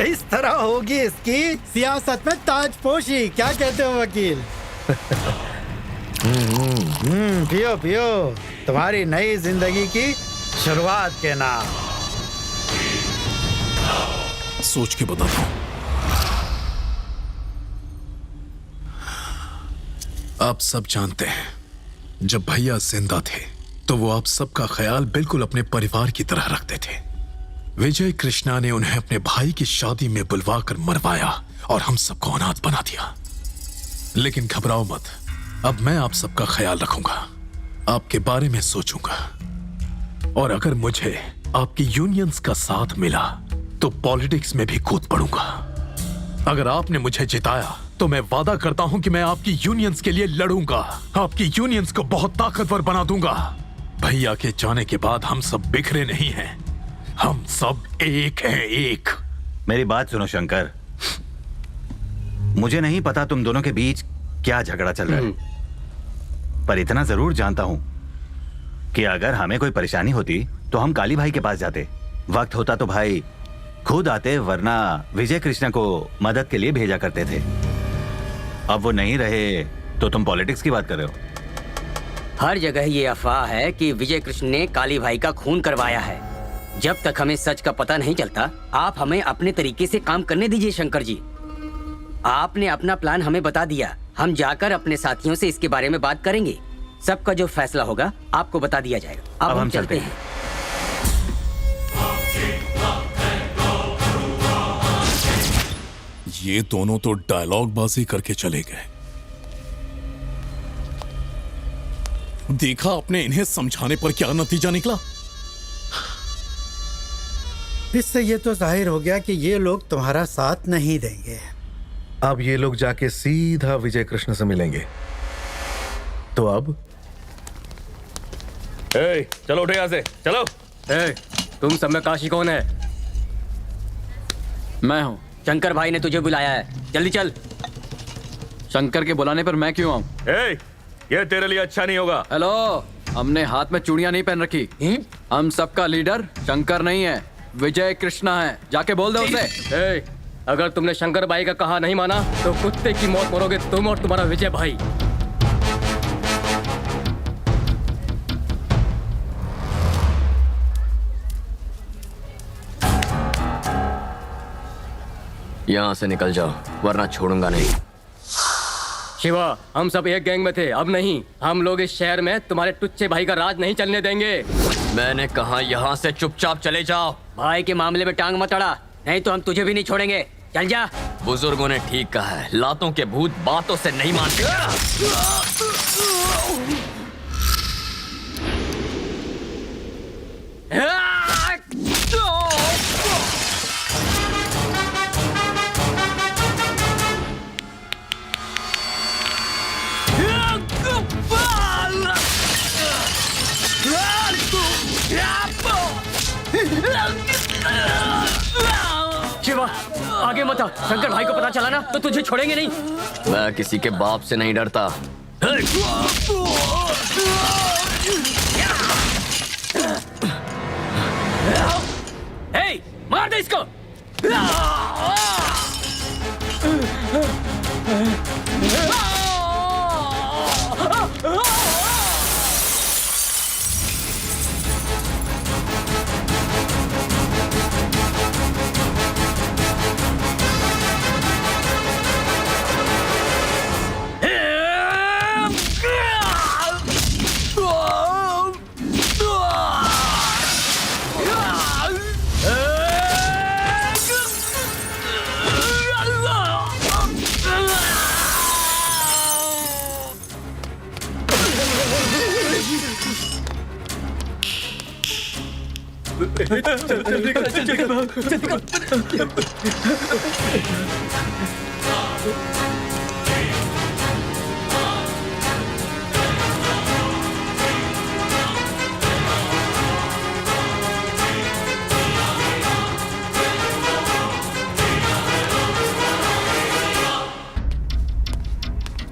इस तरह होगी इसकी सियासत में ताजपोशी। क्या कहते हो वकील? पियो पियो, तुम्हारी नई जिंदगी की शुरुआत के नाम। सोच के बताता हूं। आप सब जानते हैं जब भैया जिंदा थे तो वो आप सबका ख्याल बिल्कुल अपने परिवार की तरह रखते थे। विजय कृष्णा ने उन्हें अपने भाई की शादी में बुलवाकर मरवाया और हम सबको अनाथ बना दिया। लेकिन घबराओ मत, अब मैं आप सबका ख्याल रखूंगा, आपके बारे में सोचूंगा और अगर मुझे आपकी यूनियंस का साथ मिला तो पॉलिटिक्स में भी कूद पड़ूंगा। अगर आपने मुझे जिताया तो मैं वादा करता हूं कि मैं आपकी यूनियंस के लिए लड़ूंगा, आपकी यूनियंस को बहुत ताकतवर बना दूंगा। भैया के जाने के बाद हम सब बिखरे नहीं हैं, हम सब एक हैं, एक। मेरी बात सुनो शंकर, मुझे नहीं पता तुम दोनों के बीच क्या झगड़ा चल रहा है, पर इतना जरूर जानता हूं कि अगर हमें कोई परेशानी होती तो हम काली भाई के पास जाते। वक्त होता तो भाई खुद आते, वरना विजय कृष्णा को मदद के लिए भेजा करते थे। अब वो नहीं रहे तो तुम पॉलिटिक्स की बात कर रहे हो। हर जगह ये अफवाह है कि विजय कृष्ण ने काली भाई का खून करवाया है। जब तक हमें सच का पता नहीं चलता, आप हमें अपने तरीके से काम करने दीजिए शंकर जी। आपने अपना प्लान हमें बता दिया, हम जाकर अपने साथियों से इसके बारे में बात करेंगे। सबका जो फैसला होगा आपको बता दिया जाएगा। अब हम चलते हैं। ये दोनों तो डायलॉग बाजी करके चले गए। देखा आपने इन्हें समझाने पर क्या नतीजा निकला। इससे ये तो जाहिर हो गया कि ये लोग तुम्हारा साथ नहीं देंगे। अब ये लोग जाके सीधा विजय कृष्ण से मिलेंगे। तो अब चलो उठो यहाँ से, चलो। तुम सब में काशी कौन है? मैं हूँ। शंकर भाई ने तुझे बुलाया है, जल्दी चल। शंकर के बुलाने पर मैं क्यों आऊँ? ये तेरे लिए अच्छा नहीं होगा। हेलो, हमने हाथ में चूड़ियां नहीं पहन रखी। हम सबका लीडर शंकर नहीं है, विजय कृष्णा है। जाके बोल दो उसे। अगर तुमने शंकर भाई का कहा नहीं माना तो कुत्ते की मौत मरोगे तुम और तुम्हारा विजय भाई। यहाँ से निकल जाओ वरना छोड़ूंगा नहीं। शिवा, हम सब एक गैंग में थे, अब नहीं। हम लोग इस शहर में तुम्हारे टुच्चे भाई का राज नहीं चलने देंगे। मैंने कहा यहाँ से चुपचाप चले जाओ। भाई के मामले में टांग मत अड़ा, नहीं तो हम तुझे भी नहीं छोड़ेंगे। चल जा। बुजुर्गों ने ठीक कहा है, लातों के भूत बातों से नहीं मानते। शिवा, आगे मत आ। शंकर भाई को पता चला ना तो तुझे छोड़ेंगे नहीं। मैं किसी के बाप से नहीं डरता। मार दे इसको।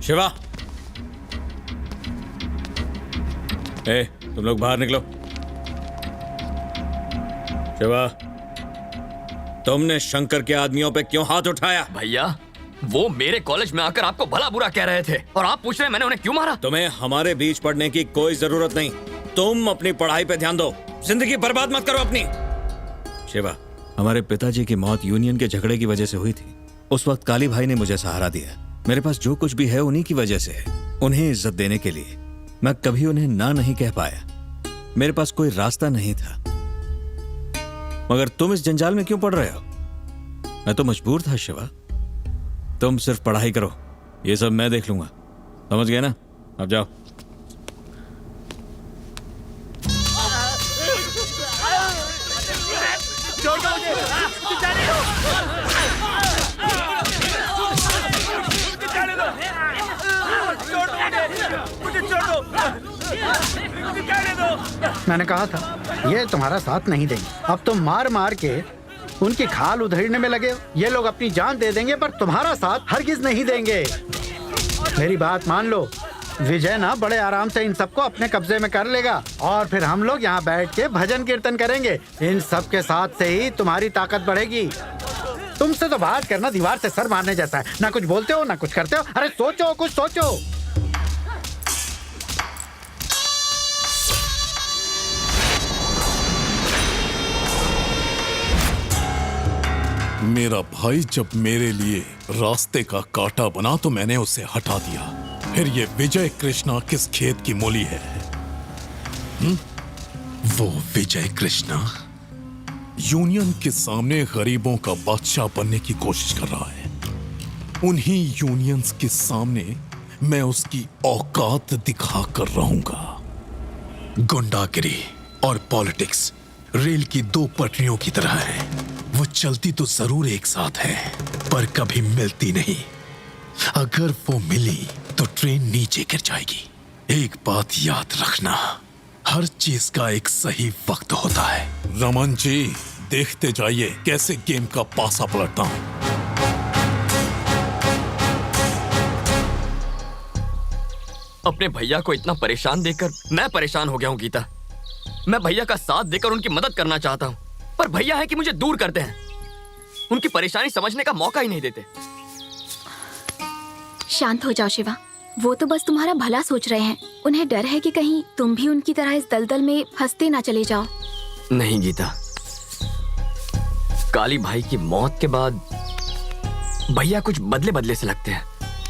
शिवा, ए, तुम लोग बाहर निकलो। शिवा, तुमने शंकर के आदमियों पे क्यों हाथ उठाया? भैया, वो मेरे कॉलेज में आकर आपको भला बुरा कह रहे थे और आप पूछ रहे हैं मैंने उन्हें क्यों मारा? तुम्हें हमारे बीच पड़ने की कोई जरूरत नहीं। तुम अपनी पढ़ाई पे ध्यान दो, जिंदगी बर्बाद मत करो अपनी। शिवा, हमारे पिताजी की मौत यूनियन के झगड़े की वजह से हुई थी। उस वक्त काली भाई ने मुझे सहारा दिया। मेरे पास जो कुछ भी है उन्हीं की वजह से है। उन्हें इज्जत देने के लिए मैं कभी उन्हें ना नहीं कह पाया। मेरे पास कोई रास्ता नहीं था। मगर तुम इस जंजाल में क्यों पड़ रहे हो? मैं तो मजबूर था शिवा। तुम सिर्फ पढ़ाई करो, ये सब मैं देख लूंगा। समझ गए ना? अब जाओ। मैंने कहा था ये तुम्हारा साथ नहीं देंगे। अब तुम मार मार के उनकी खाल उधेड़ने में लगे हो। ये लोग अपनी जान दे देंगे पर तुम्हारा साथ हरगिज नहीं देंगे। मेरी बात मान लो। विजय ना बड़े आराम से इन सबको अपने कब्जे में कर लेगा और फिर हम लोग यहाँ बैठ के भजन कीर्तन करेंगे। इन सब के साथ से ही तुम्हारी ताकत बढ़ेगी। तुमसे तो बात करना दीवार से सर मारने जैसा है। ना कुछ बोलते हो ना कुछ करते हो। अरे सोचो, कुछ सोचो। मेरा भाई जब मेरे लिए रास्ते का कांटा बना तो मैंने उसे हटा दिया। फिर ये विजय कृष्णा किस खेत की मूली है? वो विजय कृष्णा यूनियन के सामने गरीबों का बादशाह बनने की कोशिश कर रहा है। उन्हीं यूनियंस के सामने मैं उसकी औकात दिखा कर रहूंगा। गुंडागिरी और पॉलिटिक्स रेल की दो पटरियों की तरह है। वो चलती तो जरूर एक साथ है पर कभी मिलती नहीं। अगर वो मिली तो ट्रेन नीचे गिर जाएगी। एक बात याद रखना, हर चीज का एक सही वक्त होता है। रमन जी, देखते जाइए कैसे गेम का पासा पलटता हूं। अपने भैया को इतना परेशान देखकर मैं परेशान हो गया हूँ गीता। मैं भैया का साथ देकर उनकी मदद करना चाहता हूँ पर भैया है कि मुझे दूर करते हैं। उनकी परेशानी समझने का मौका ही नहीं देते। शांत हो जाओ शिवा, वो तो बस तुम्हारा भला सोच रहे हैं। उन्हें डर है कि कहीं तुम भी उनकी तरह इस दलदल में फंसते ना चले जाओ। नहीं गीता, काली भाई की मौत के बाद भैया कुछ बदले बदले से लगते हैं।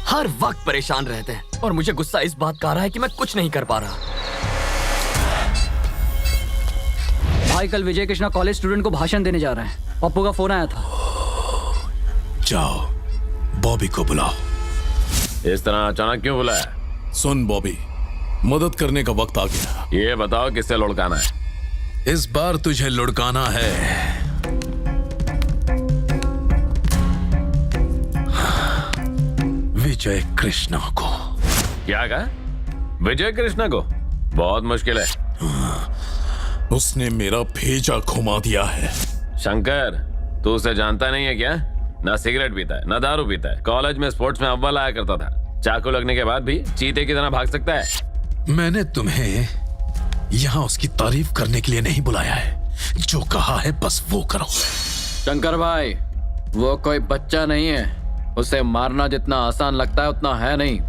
हर वक्त परेशान रहते हैं और मुझे गुस्सा इस बात का आ रहा है कि मैं कुछ नहीं कर पा रहा। भाई कल विजय कृष्णा कॉलेज स्टूडेंट को भाषण देने जा रहे हैं। पप्पू का फोन आया था। जाओ बॉबी को बुलाओ। इस तरह अचानक क्यों बुलाया? सुन बॉबी, मदद करने का वक्त आ गया। ये बताओ किससे लुढ़काना है? इस बार तुझे लुढ़काना है विजय कृष्णा को। क्या कहा? विजय कृष्णा को? बहुत मुश्किल है। उसने मेरा भेजा घुमा दिया है। शंकर, तू उसे जानता नहीं है क्या? ना सिगरेट पीता है ना दारू पीता है। कॉलेज में स्पोर्ट्स में अव्वल आया करता था। चाकू लगने के बाद भी चीते की तरह भाग सकता है। मैंने तुम्हें यहाँ उसकी तारीफ करने के लिए नहीं बुलाया है। जो कहा है बस वो करो। शंकर भाई, वो कोई बच्चा नहीं है। उसे मारना जितना आसान लगता है उतना है नहीं।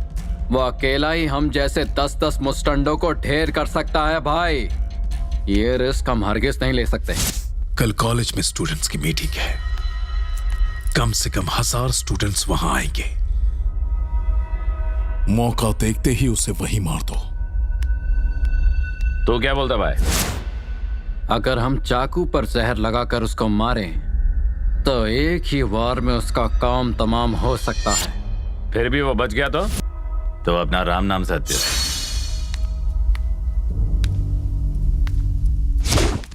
वो अकेला ही हम जैसे 10-10 मुस्टंडों को ढेर कर सकता है भाई। ये रिस्क हम हरगिज नहीं ले सकते। कल कॉलेज में स्टूडेंट्स की मीटिंग है। कम से कम 1000 स्टूडेंट्स वहां आएंगे। मौका देखते ही उसे वहीं मार दो। तो क्या बोलता भाई? अगर हम चाकू पर जहर लगाकर उसको मारें तो एक ही वार में उसका काम तमाम हो सकता है। फिर भी वो बच गया तो अपना राम नाम सत्य।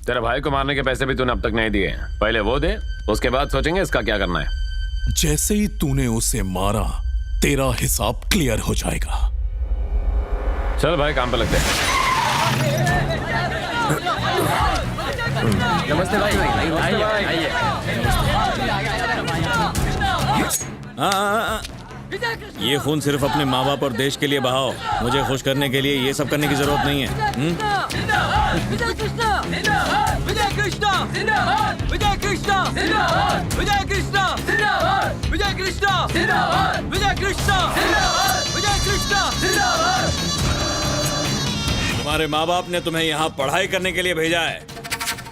तेरे भाई को मारने के पैसे भी तूने अब तक नहीं दिए हैं। पहले वो दे, उसके बाद सोचेंगे इसका क्या करना है। जैसे ही तूने उसे मारा तेरा हिसाब क्लियर हो जाएगा। चल भाई, काम पे लगते हैं। नमस्ते भाई। ये खून सिर्फ अपने माँ बाप और देश के लिए बहाओ। मुझे खुश करने के लिए ये सब करने की जरूरत नहीं है। विजय कृष्णा जिंदाबाद, विजय कृष्णा जिंदाबाद, विजय कृष्णा जिंदाबाद, विजय कृष्णा जिंदाबाद, विजय कृष्णा जिंदाबाद, विजय कृष्णा जिंदाबाद, विजय कृष्णा जिंदाबाद। तुम्हारे माँ बाप ने तुम्हें यहाँ पढ़ाई करने के लिए भेजा है,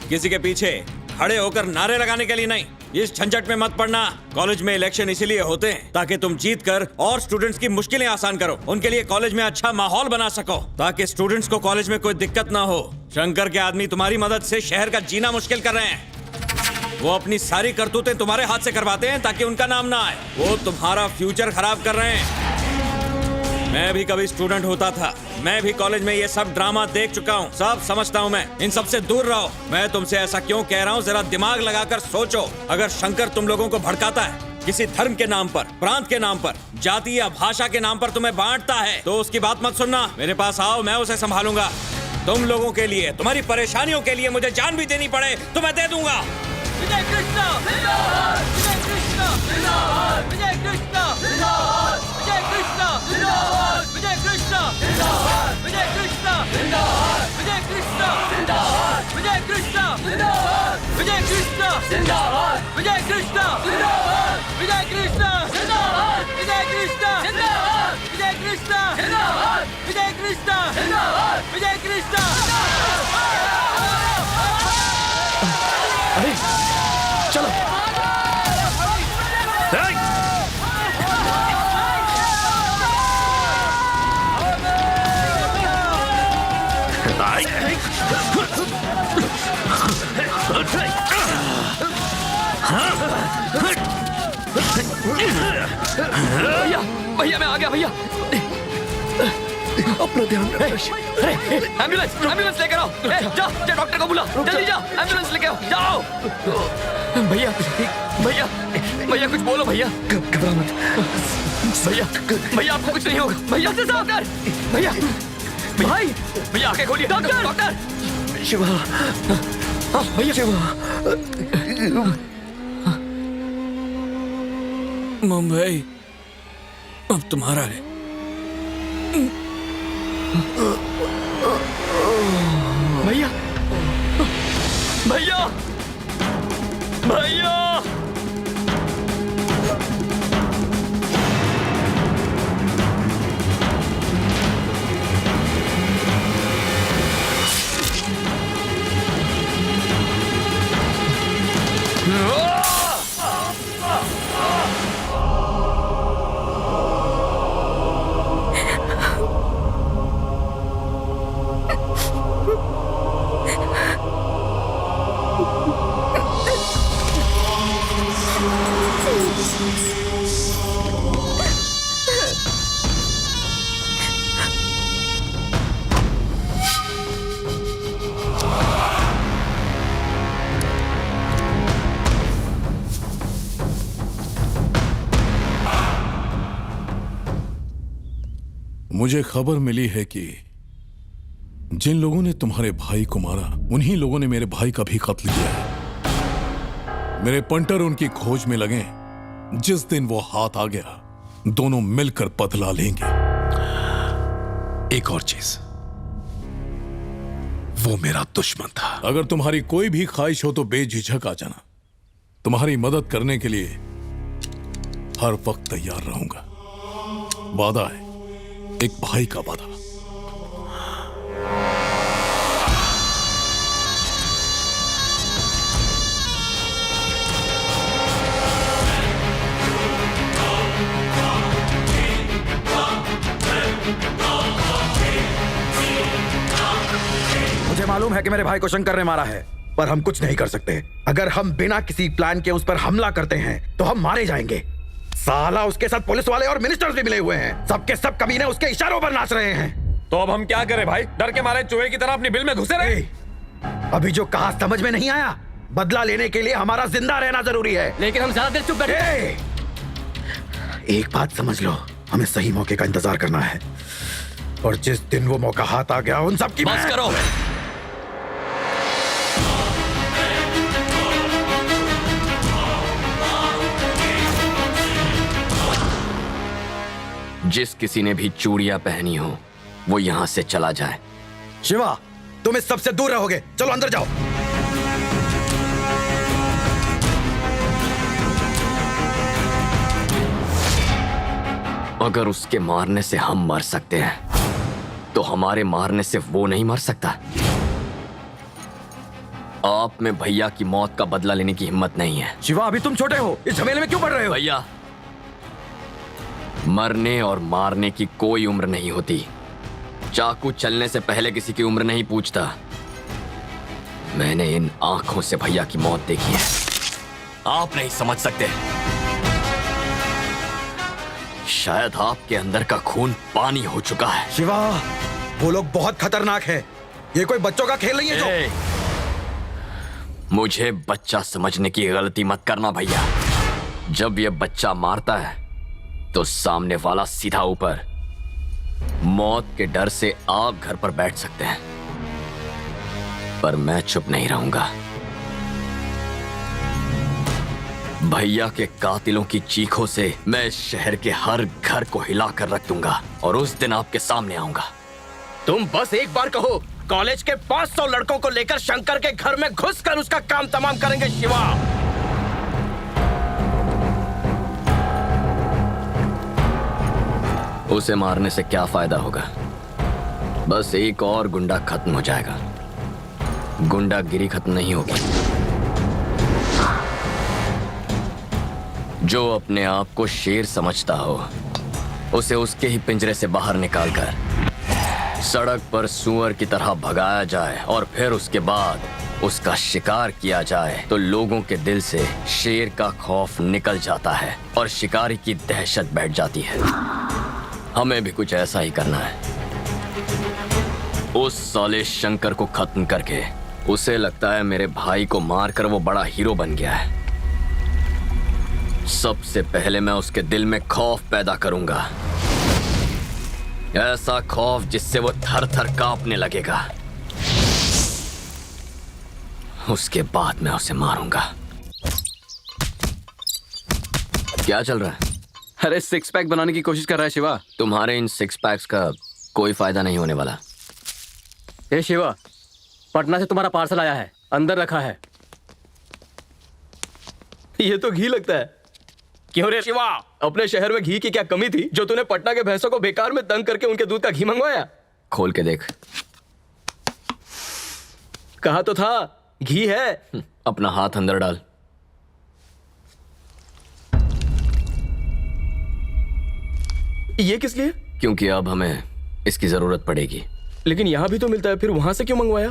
किसी के पीछे खड़े होकर नारे लगाने के लिए नहीं। इस झंझट में मत पड़ना। कॉलेज में इलेक्शन इसीलिए होते हैं ताकि तुम जीत कर और स्टूडेंट्स की मुश्किलें आसान करो, उनके लिए कॉलेज में अच्छा माहौल बना सको ताकि स्टूडेंट्स को कॉलेज में कोई दिक्कत ना हो। शंकर के आदमी तुम्हारी मदद से शहर का जीना मुश्किल कर रहे हैं। वो अपनी सारी करतूतें तुम्हारे हाथ से करवाते हैं ताकि उनका नाम ना आए। वो तुम्हारा फ्यूचर खराब कर रहे हैं। मैं भी कभी स्टूडेंट होता था, मैं भी कॉलेज में ये सब ड्रामा देख चुका हूँ, सब समझता हूँ मैं। इन सब से दूर रहो। मैं तुमसे ऐसा क्यों कह रहा हूँ, जरा दिमाग लगाकर सोचो। अगर शंकर तुम लोगों को भड़काता है, किसी धर्म के नाम पर, प्रांत के नाम पर, जाति या भाषा के नाम पर तुम्हें बांटता है, तो उसकी बात मत सुनना। मेरे पास आओ, मैं उसे संभालूंगा। तुम लोगों के लिए, तुम्हारी परेशानियों के लिए मुझे जान भी देनी पड़े तो मैं दे दूंगा। विजय कृष्णा जिंदाबाद, विजय कृष्णा जिंदाबाद, विजय कृष्णा जिंदाबाद, विजय कृष्णा जिंदाबाद, विजय कृष्णा जिंदाबाद, विजय कृष्णा जिंदाबाद, विजय कृष्णा जिंदाबाद, विजय कृष्णा जिंदाबाद, विजय कृष्णा जिंदाबाद, विजय कृष्णा जिंदाबाद, विजय कृष्णा जिंदाबाद, विजय कृष्णा जिंदाबाद, विजय कृष्णा जिंदाबाद, विजय कृष्णा जिंदाबाद, विजय कृष्णा। अरे चलो। भैया भैया मैं आ गया भैया। अपना ध्यान रखो। एम्बुलेंस एम्बुलेंस लेकर आओ। जाओ जाओ डॉक्टर को बुला, जल्दी जाओ, एम्बुलेंस लेके आओ, जाओ। भैया भैया भैया कुछ बोलो भैया। घबरा मत भैया। भैया आपको कुछ नहीं होगा भैया। डॉक्टर भैया भाई भैया आंखें खोलिए। Doctor doctor Shiva. हाँ भैया शिवा। मुंबई अब तुम्हारा है। भैया भैया भैया मुझे खबर मिली है कि जिन लोगों ने तुम्हारे भाई को मारा, उन्हीं लोगों ने मेरे भाई का भी कत्ल किया है। मेरे पंटर उनकी खोज में लगे। जिस दिन वो हाथ आ गया, दोनों मिलकर बदला लेंगे। एक और चीज, वो मेरा दुश्मन था। अगर तुम्हारी कोई भी ख्वाहिश हो तो बेझिझक आ जाना। तुम्हारी मदद करने के लिए हर वक्त तैयार रहूंगा। वादा है, एक भाई का वादा। मुझे मालूम है कि मेरे भाई को शंकर ने मारा है, पर हम कुछ नहीं कर सकते। अगर हम बिना किसी प्लान के उस पर हमला करते हैं तो हम मारे जाएंगे। साला उसके साथ पुलिस वाले और मिनिस्टर्स भी मिले हुए हैं। सबके सब कमीने उसके इशारों पर नाच रहे हैं। तो अब हम क्या करें भाई? डर के मारे चूहे की तरह अपनी बिल में घुसे रहे। अभी जो कहा समझ में नहीं आया? बदला लेने के लिए हमारा जिंदा रहना जरूरी है। लेकिन हम ज्यादा देर चुप बैठे। एक बात समझ लो, हमें सही मौके का इंतजार करना है, और जिस दिन वो मौका हाथ आ गया उन सब की बस करो। जिस किसी ने भी चूड़ियां पहनी हो वो यहां से चला जाए। शिवा, तुम इस सबसे दूर रहोगे। चलो अंदर जाओ। अगर उसके मारने से हम मर सकते हैं तो हमारे मारने से वो नहीं मर सकता। आप में भैया की मौत का बदला लेने की हिम्मत नहीं है। शिवा, अभी तुम छोटे हो, इस झमेले में क्यों पड़ रहे हो? भैया, मरने और मारने की कोई उम्र नहीं होती। चाकू चलने से पहले किसी की उम्र नहीं पूछता। मैंने इन आंखों से भैया की मौत देखी है। आप नहीं समझ सकते। शायद आपके अंदर का खून पानी हो चुका है। शिवा, वो लोग बहुत खतरनाक है। ये कोई बच्चों का खेल नहीं है जो। मुझे बच्चा समझने की गलती मत करना भैया। जब ये बच्चा मारता है तो सामने वाला सीधा ऊपर। मौत के डर से आप घर पर बैठ सकते हैं, पर मैं चुप नहीं रहूंगा। भैया के कातिलों की चीखों से मैं इस शहर के हर घर को हिलाकर रख दूंगा और उस दिन आपके सामने आऊंगा। तुम बस एक बार कहो, कॉलेज के 500 लड़कों को लेकर शंकर के घर में घुसकर उसका काम तमाम करेंगे शिवा। उसे मारने से क्या फायदा होगा? बस एक और गुंडा खत्म हो जाएगा। गुंडागिरी खत्म नहीं होगी। जो अपने आप को शेर समझता हो उसे उसके ही पिंजरे से बाहर निकालकर सड़क पर सूअर की तरह भगाया जाए और फिर उसके बाद उसका शिकार किया जाए तो लोगों के दिल से शेर का खौफ निकल जाता है और शिकारी की दहशत बैठ जाती है। हमें भी कुछ ऐसा ही करना है। उस साले शंकर को खत्म करके उसे लगता है मेरे भाई को मारकर वो बड़ा हीरो बन गया है। सबसे पहले मैं उसके दिल में खौफ पैदा करूंगा, ऐसा खौफ जिससे वो थर थर कांपने लगेगा। उसके बाद मैं उसे मारूंगा। क्या चल रहा है? अरे सिक्स पैक बनाने की कोशिश कर रहा है शिवा। तुम्हारे इन सिक्स पैक्स का कोई फायदा नहीं होने वाला। ए शिवा, पटना से तुम्हारा पार्सल आया है, अंदर रखा है। ये तो घी लगता है। क्यों रे शिवा, अपने शहर में घी की क्या कमी थी जो तूने पटना के भैंसों को बेकार में तंग करके उनके दूध का घी मंगवाया? खोल के देख। कहा तो था घी है। अपना हाथ अंदर डाल। ये किस लिए? क्योंकि अब हमें इसकी जरूरत पड़ेगी। लेकिन यहां भी तो मिलता है, फिर वहां से क्यों मंगवाया?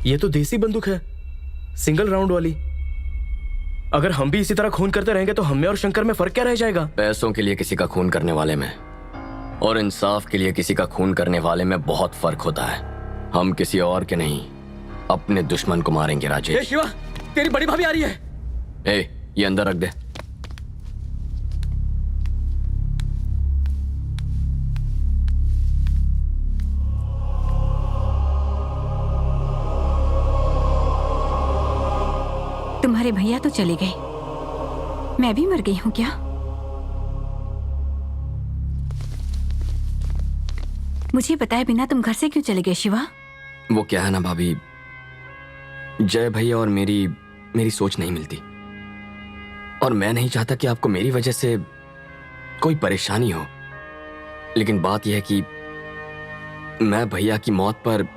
ये तो देसी बंदूक है, सिंगल राउंड वाली। अगर हम भी इसी तरह खून करते रहेंगे तो हमें और शंकर में फर्क क्या रह जाएगा? पैसों के लिए किसी का खून करने वाले में और इंसाफ के लिए किसी का खून करने वाले में बहुत फर्क होता है। हम किसी और के नहीं, अपने दुश्मन को मारेंगे राजेश। ए शिवा, तेरी बड़ी भाभी आ रही है। ए, ये अंदर रख दे। तुम्हारे भैया तो चले गए, मैं भी मर गई हूं क्या? मुझे बताए बिना तुम घर से क्यों चले गए शिवा? वो क्या है ना भाभी, जय भैया और मेरी सोच नहीं मिलती और मैं नहीं चाहता कि आपको मेरी वजह से कोई परेशानी हो। लेकिन बात यह है कि मैं भैया की मौत पर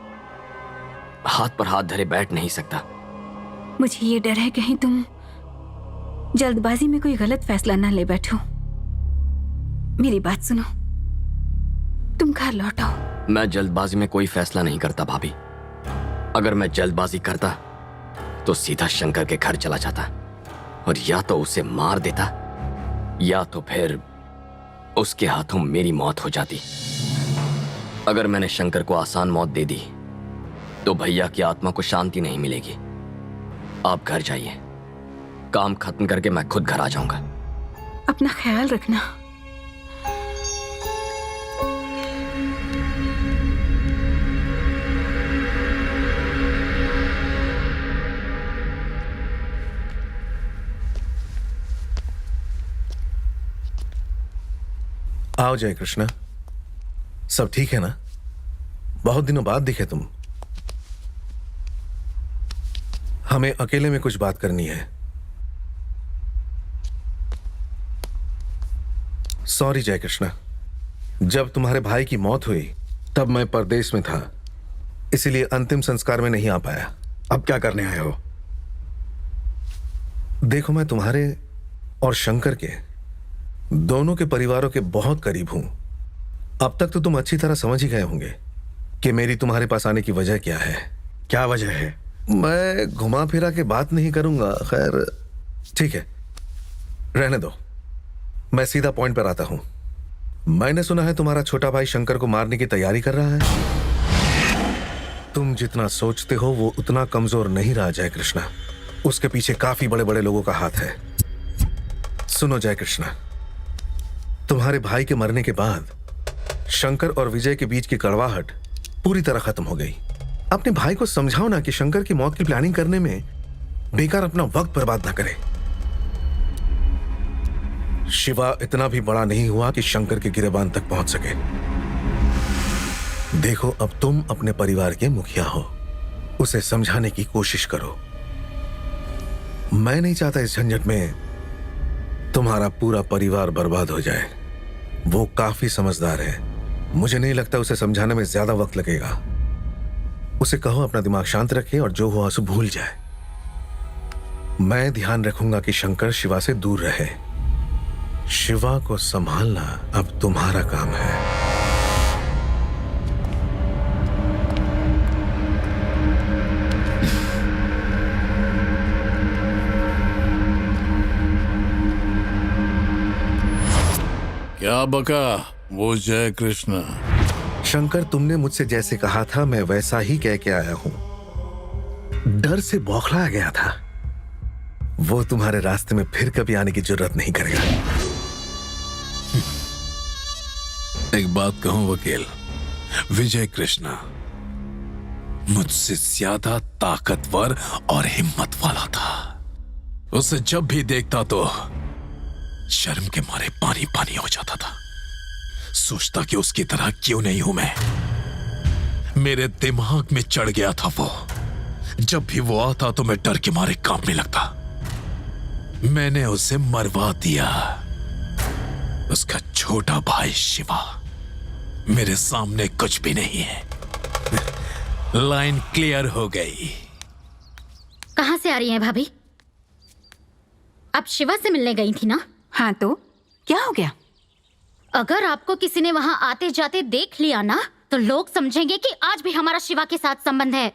हाथ धरे बैठ नहीं सकता। मुझे ये डर है कहीं तुम जल्दबाजी में कोई गलत फैसला ना ले बैठो। मेरी बात सुनो, तुम घर लौट आओ। मैं जल्दबाजी में कोई फैसला नहीं करता भाभी। अगर मैं जल्दबाजी करता तो सीधा शंकर के घर चला जाता और या तो उसे मार देता या तो फिर उसके हाथों मेरी मौत हो जाती। अगर मैंने शंकर को आसान मौत दे दी तो भैया की आत्मा को शांति नहीं मिलेगी। आप घर जाइए, काम खत्म करके मैं खुद घर आ जाऊंगा। अपना ख्याल रखना। आओ जय कृष्णा। सब ठीक है ना? बहुत दिनों बाद दिखे तुम। हमें अकेले में कुछ बात करनी है। सॉरी जय कृष्णा, जब तुम्हारे भाई की मौत हुई तब मैं परदेश में था, इसीलिए अंतिम संस्कार में नहीं आ पाया। अब क्या करने आए हो? देखो, मैं तुम्हारे और शंकर के दोनों के परिवारों के बहुत करीब हूं। अब तक तो तुम अच्छी तरह समझ ही गए होंगे कि मेरी तुम्हारे पास आने की वजह क्या है। क्या वजह है? मैं घुमा फिरा के बात नहीं करूंगा। खैर ठीक है, रहने दो। मैं सीधा पॉइंट पर आता हूं। मैंने सुना है तुम्हारा छोटा भाई शंकर को मारने की तैयारी कर रहा है। तुम जितना सोचते हो वो उतना कमजोर नहीं रहा जय कृष्णा। उसके पीछे काफी बड़े बड़े लोगों का हाथ है। सुनो जय कृष्णा, तुम्हारे भाई के मरने के बाद शंकर और विजय के बीच की कड़वाहट पूरी तरह खत्म हो गई। अपने भाई को समझाओ ना कि शंकर की मौत की प्लानिंग करने में बेकार अपना वक्त बर्बाद ना करे। शिवा इतना भी बड़ा नहीं हुआ कि शंकर के गिरेबान तक पहुंच सके। देखो, अब तुम अपने परिवार के मुखिया हो, उसे समझाने की कोशिश करो। मैं नहीं चाहता इस झंझट में तुम्हारा पूरा परिवार बर्बाद हो जाए। वो काफी समझदार है, मुझे नहीं लगता उसे समझाने में ज्यादा वक्त लगेगा। उसे कहो अपना दिमाग शांत रखे और जो हुआ उसे भूल जाए। मैं ध्यान रखूंगा कि शंकर शिवा से दूर रहे। शिवा को संभालना अब तुम्हारा काम है। क्या बका वो जय कृष्ण? शंकर, तुमने मुझसे जैसे कहा था मैं वैसा ही कह के आया हूं। डर से बौखला गया था। वो तुम्हारे रास्ते में फिर कभी आने की जरूरत नहीं करेगा। एक बात कहूं वकील, विजय कृष्णा मुझसे ज्यादा ताकतवर और हिम्मत वाला था। उसे जब भी देखता तो शर्म के मारे पानी पानी हो जाता था। सोचता कि उसकी तरह क्यों नहीं हूं मैं। मेरे दिमाग में चढ़ गया था वो। जब भी वो आता तो मैं डर के मारे कांपने लगता। मैंने उसे मरवा दिया। उसका छोटा भाई शिवा मेरे सामने कुछ भी नहीं है। लाइन क्लियर हो गई। कहां से आ रही हैं भाभी? आप शिवा से मिलने गई थी ना? हाँ, तो क्या हो गया? अगर आपको किसी ने वहां आते जाते देख लिया ना तो लोग समझेंगे कि आज भी हमारा शिवा के साथ संबंध है।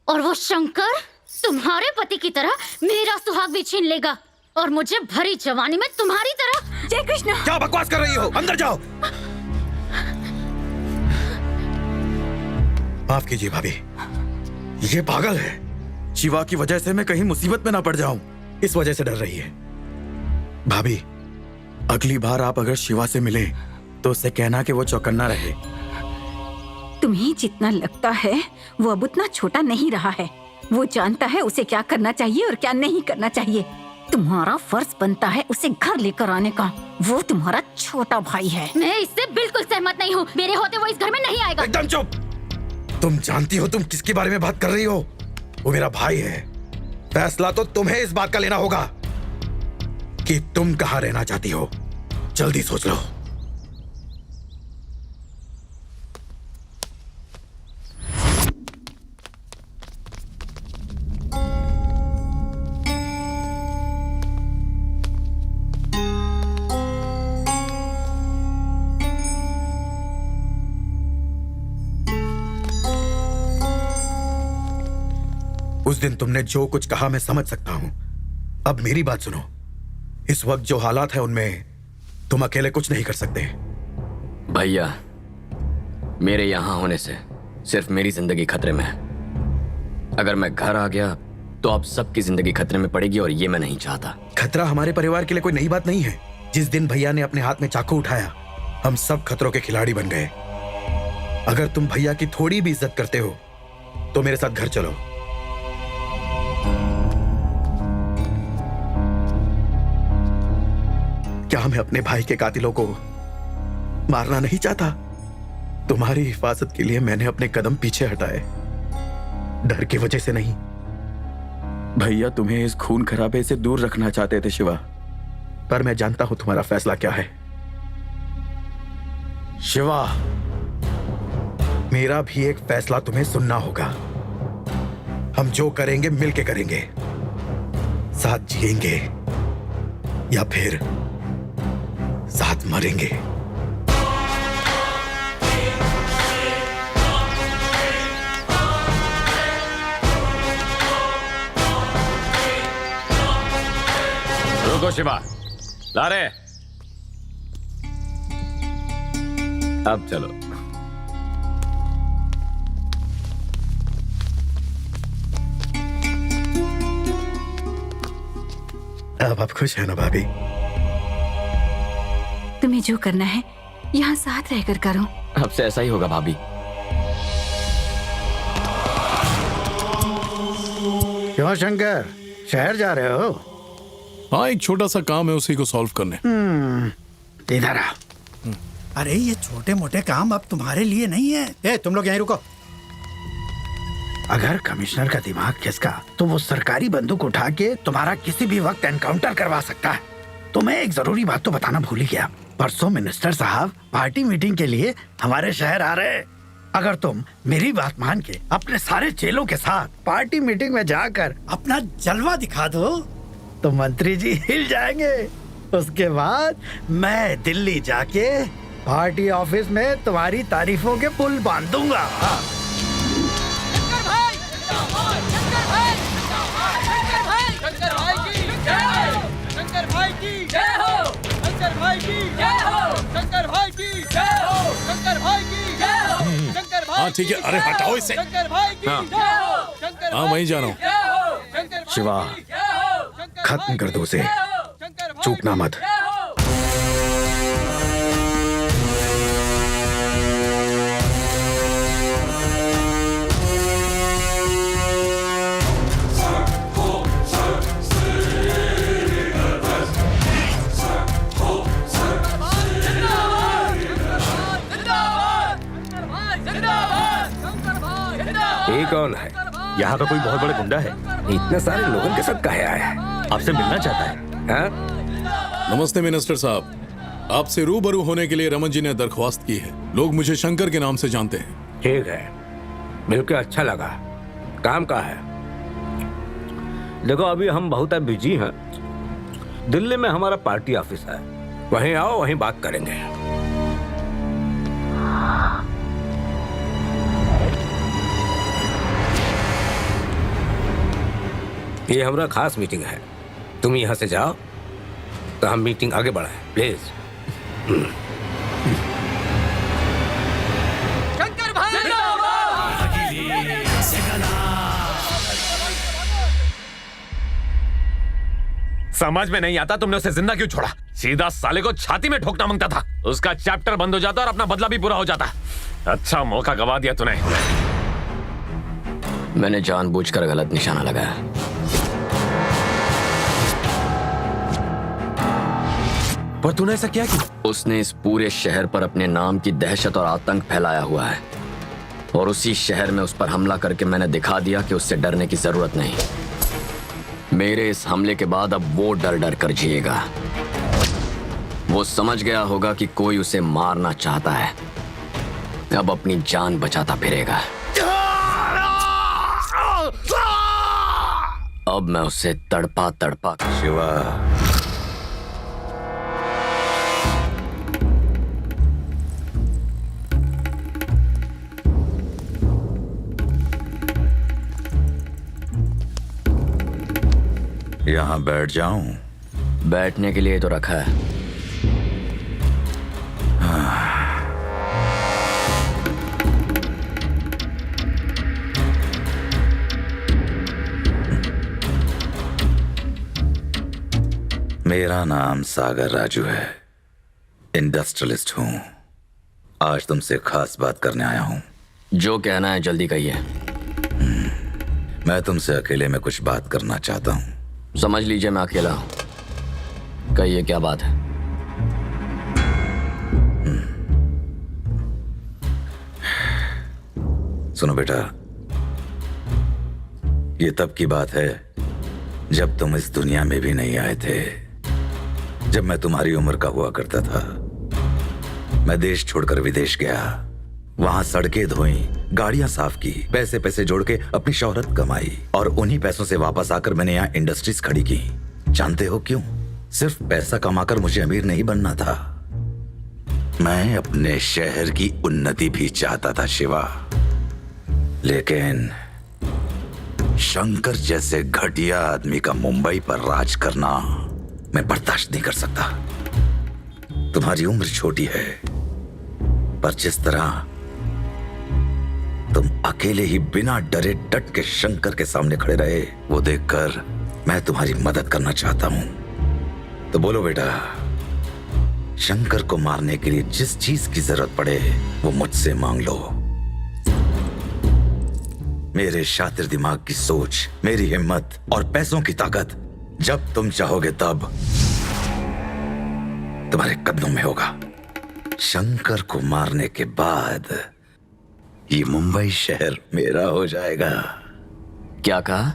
और वो शंकर तुम्हारे पति की तरह मेरा सुहाग भी छीन लेगा और मुझे भरी जवानी में तुम्हारी तरह। जय कृष्ण! क्या बकवास कर रही हो? अंदर जाओ। माफ कीजिए भाभी, ये पागल है। शिवा की वजह से मैं कहीं मुसीबत में ना पड़ जाऊं, इस वजह से डर रही है। भाभी, अगली बार आप अगर शिवा से मिले तो उससे कहना कि वो चौकन्ना रहे। तुम्हें जितना लगता है वो अब उतना छोटा नहीं रहा है। वो जानता है उसे क्या करना चाहिए और क्या नहीं करना चाहिए। तुम्हारा फर्ज बनता है उसे घर लेकर आने का। वो तुम्हारा छोटा भाई है। मैं इससे बिल्कुल सहमत नहीं हूँ। मेरे होते वो इस घर में नहीं आएगा। एकदम चुप। तुम जानती हो तुम किसके बारे में बात कर रही हो? वो मेरा भाई है। फैसला तो तुम्हें इस बात का लेना होगा कि तुम कहां रहना चाहती हो। जल्दी सोच लो। उस दिन तुमने जो कुछ कहा मैं समझ सकता हूं। अब मेरी बात सुनो। इस वक्त जो हालात है उनमें तुम अकेले कुछ नहीं कर सकते। भैया, मेरे यहां होने से सिर्फ मेरी जिंदगी खतरे में है। अगर मैं घर आ गया तो आप सबकी जिंदगी खतरे में पड़ेगी और ये मैं नहीं चाहता। खतरा हमारे परिवार के लिए कोई नई बात नहीं है। जिस दिन भैया ने अपने हाथ में चाकू उठाया हम सब खतरों के खिलाड़ी बन गए। अगर तुम भैया की थोड़ी भी इज्जत करते हो तो मेरे साथ घर चलो। क्या मैं अपने भाई के कातिलों को मारना नहीं चाहता। तुम्हारी हिफाजत के लिए मैंने अपने कदम पीछे हटाए, डर की वजह से नहीं। भैया तुम्हें इस खून खराबे से दूर रखना चाहते थे शिवा, पर मैं जानता हूं तुम्हारा फैसला क्या है। शिवा, मेरा भी एक फैसला तुम्हें सुनना होगा। हम जो करेंगे मिलके करेंगे, साथ जिएंगे या फिर साथ मरेंगे। रुको शिवा, ला रे। अब चलो। अब आप खुश है ना भाभी? तुम्हें जो करना है यहाँ साथ रहकर करो। अब से ऐसा ही होगा भाभी। क्यों शंकर, शहर जा रहे हो? हाँ, एक छोटा सा काम है, उसी को सॉल्व करने। इधर आ। अरे ये छोटे मोटे काम अब तुम्हारे लिए नहीं है। ए, तुम लोग यहीं रुको। अगर कमिश्नर का दिमाग खिसका तो वो सरकारी बंदूक उठा के तुम्हारा किसी भी वक्त एनकाउंटर करवा सकता है। तो मैं एक जरूरी बात तो बताना भूल ही गया। परसों मिनिस्टर साहब पार्टी मीटिंग के लिए हमारे शहर आ रहे हैं। अगर तुम मेरी बात मान के अपने सारे चेलों के साथ पार्टी मीटिंग में जाकर अपना जलवा दिखा दो तो मंत्री जी हिल जाएंगे। उसके बाद मैं दिल्ली जाके पार्टी ऑफिस में तुम्हारी तारीफों के पुल बांध दूंगा। हाँ ठीक है, अरे हटाओ इसे। हाँ वहीं जा रहा हूँ। शिवा, खत्म कर दो उसे, चूकना मत। ये कौन है? यहाँ का कोई बहुत बड़ा गुंडा है? इतने सारे लोगों के साथ काहे आया है? आपसे मिलना चाहता है? हाँ? नमस्ते मिनिस्टर साहब, आपसे रूबरू होने के लिए रमन जी ने दरख्वास्त की है। लोग मुझे शंकर के नाम से जानते हैं। ठीक है, मिलकर अच्छा लगा। काम का है? देखो अभी हम बहुत बिजी हैं। दिल्ली में हमारा पार्टी ऑफिस है, वहीं आओ, वहीं बात करेंगे। ये हमारा खास मीटिंग है, तुम यहाँ से जाओ तो हम मीटिंग आगे बढ़ाएं, प्लीज। शंकर भाई समझ में नहीं आता तुमने उसे जिंदा क्यों छोड़ा? सीधा साले को छाती में ठोकना मांगता था, उसका चैप्टर बंद हो जाता और अपना बदला भी पूरा हो जाता। अच्छा मौका गवा दिया तूने। मैंने जानबूझकर गलत निशाना लगाया। पर तूने ऐसा क्या किया? उसने इस पूरे शहर पर अपने नाम की दहशत और आतंक फैलाया हुआ है, और उसी शहर में उस पर हमला करके मैंने दिखा दिया कि उससे डरने की जरूरत नहीं। मेरे इस हमले के बाद अब वो डर डर कर जिएगा। वो समझ गया होगा कि कोई उसे मारना चाहता है, अब अपनी जान बचाता फिरेगा। अब मैं उसे तड़पा तड़पा। शिवा, यहाँ बैठ जाऊं? बैठने के लिए तो रखा है। मेरा नाम सागर राजू है, इंडस्ट्रियलिस्ट हूं। आज तुमसे खास बात करने आया हूं। जो कहना है जल्दी कहिए। मैं तुमसे अकेले में कुछ बात करना चाहता हूं। समझ लीजिए मैं अकेला हूं। कहिए क्या बात है? सुनो बेटा, ये तब की बात है जब तुम इस दुनिया में भी नहीं आए थे। जब मैं तुम्हारी उम्र का हुआ करता था, मैं देश छोड़कर विदेश गया, वहां सड़कें धोई, गाड़ियां साफ की, पैसे पैसे जोड़ के अपनी शोहरत कमाई और उन्हीं पैसों से वापस आकर मैंने यहाँ इंडस्ट्रीज खड़ी की। जानते हो क्यों? सिर्फ पैसा कमाकर मुझे अमीर नहीं बनना था, मैं अपने शहर की उन्नति भी चाहता था शिवा। लेकिन शंकर जैसे घटिया आदमी का मुंबई पर राज करना मैं बर्दाश्त नहीं कर सकता। तुम्हारी उम्र छोटी है, पर जिस तरह तुम अकेले ही बिना डरे डट के शंकर के सामने खड़े रहे, वो देखकर मैं तुम्हारी मदद करना चाहता हूं। तो बोलो बेटा, शंकर को मारने के लिए जिस चीज की जरूरत पड़े वो मुझसे मांग लो। मेरे शातिर दिमाग की सोच, मेरी हिम्मत और पैसों की ताकत जब तुम चाहोगे तब तुम्हारे कदमों में होगा। शंकर को मारने के बाद ये मुंबई शहर मेरा हो जाएगा। क्या कहा?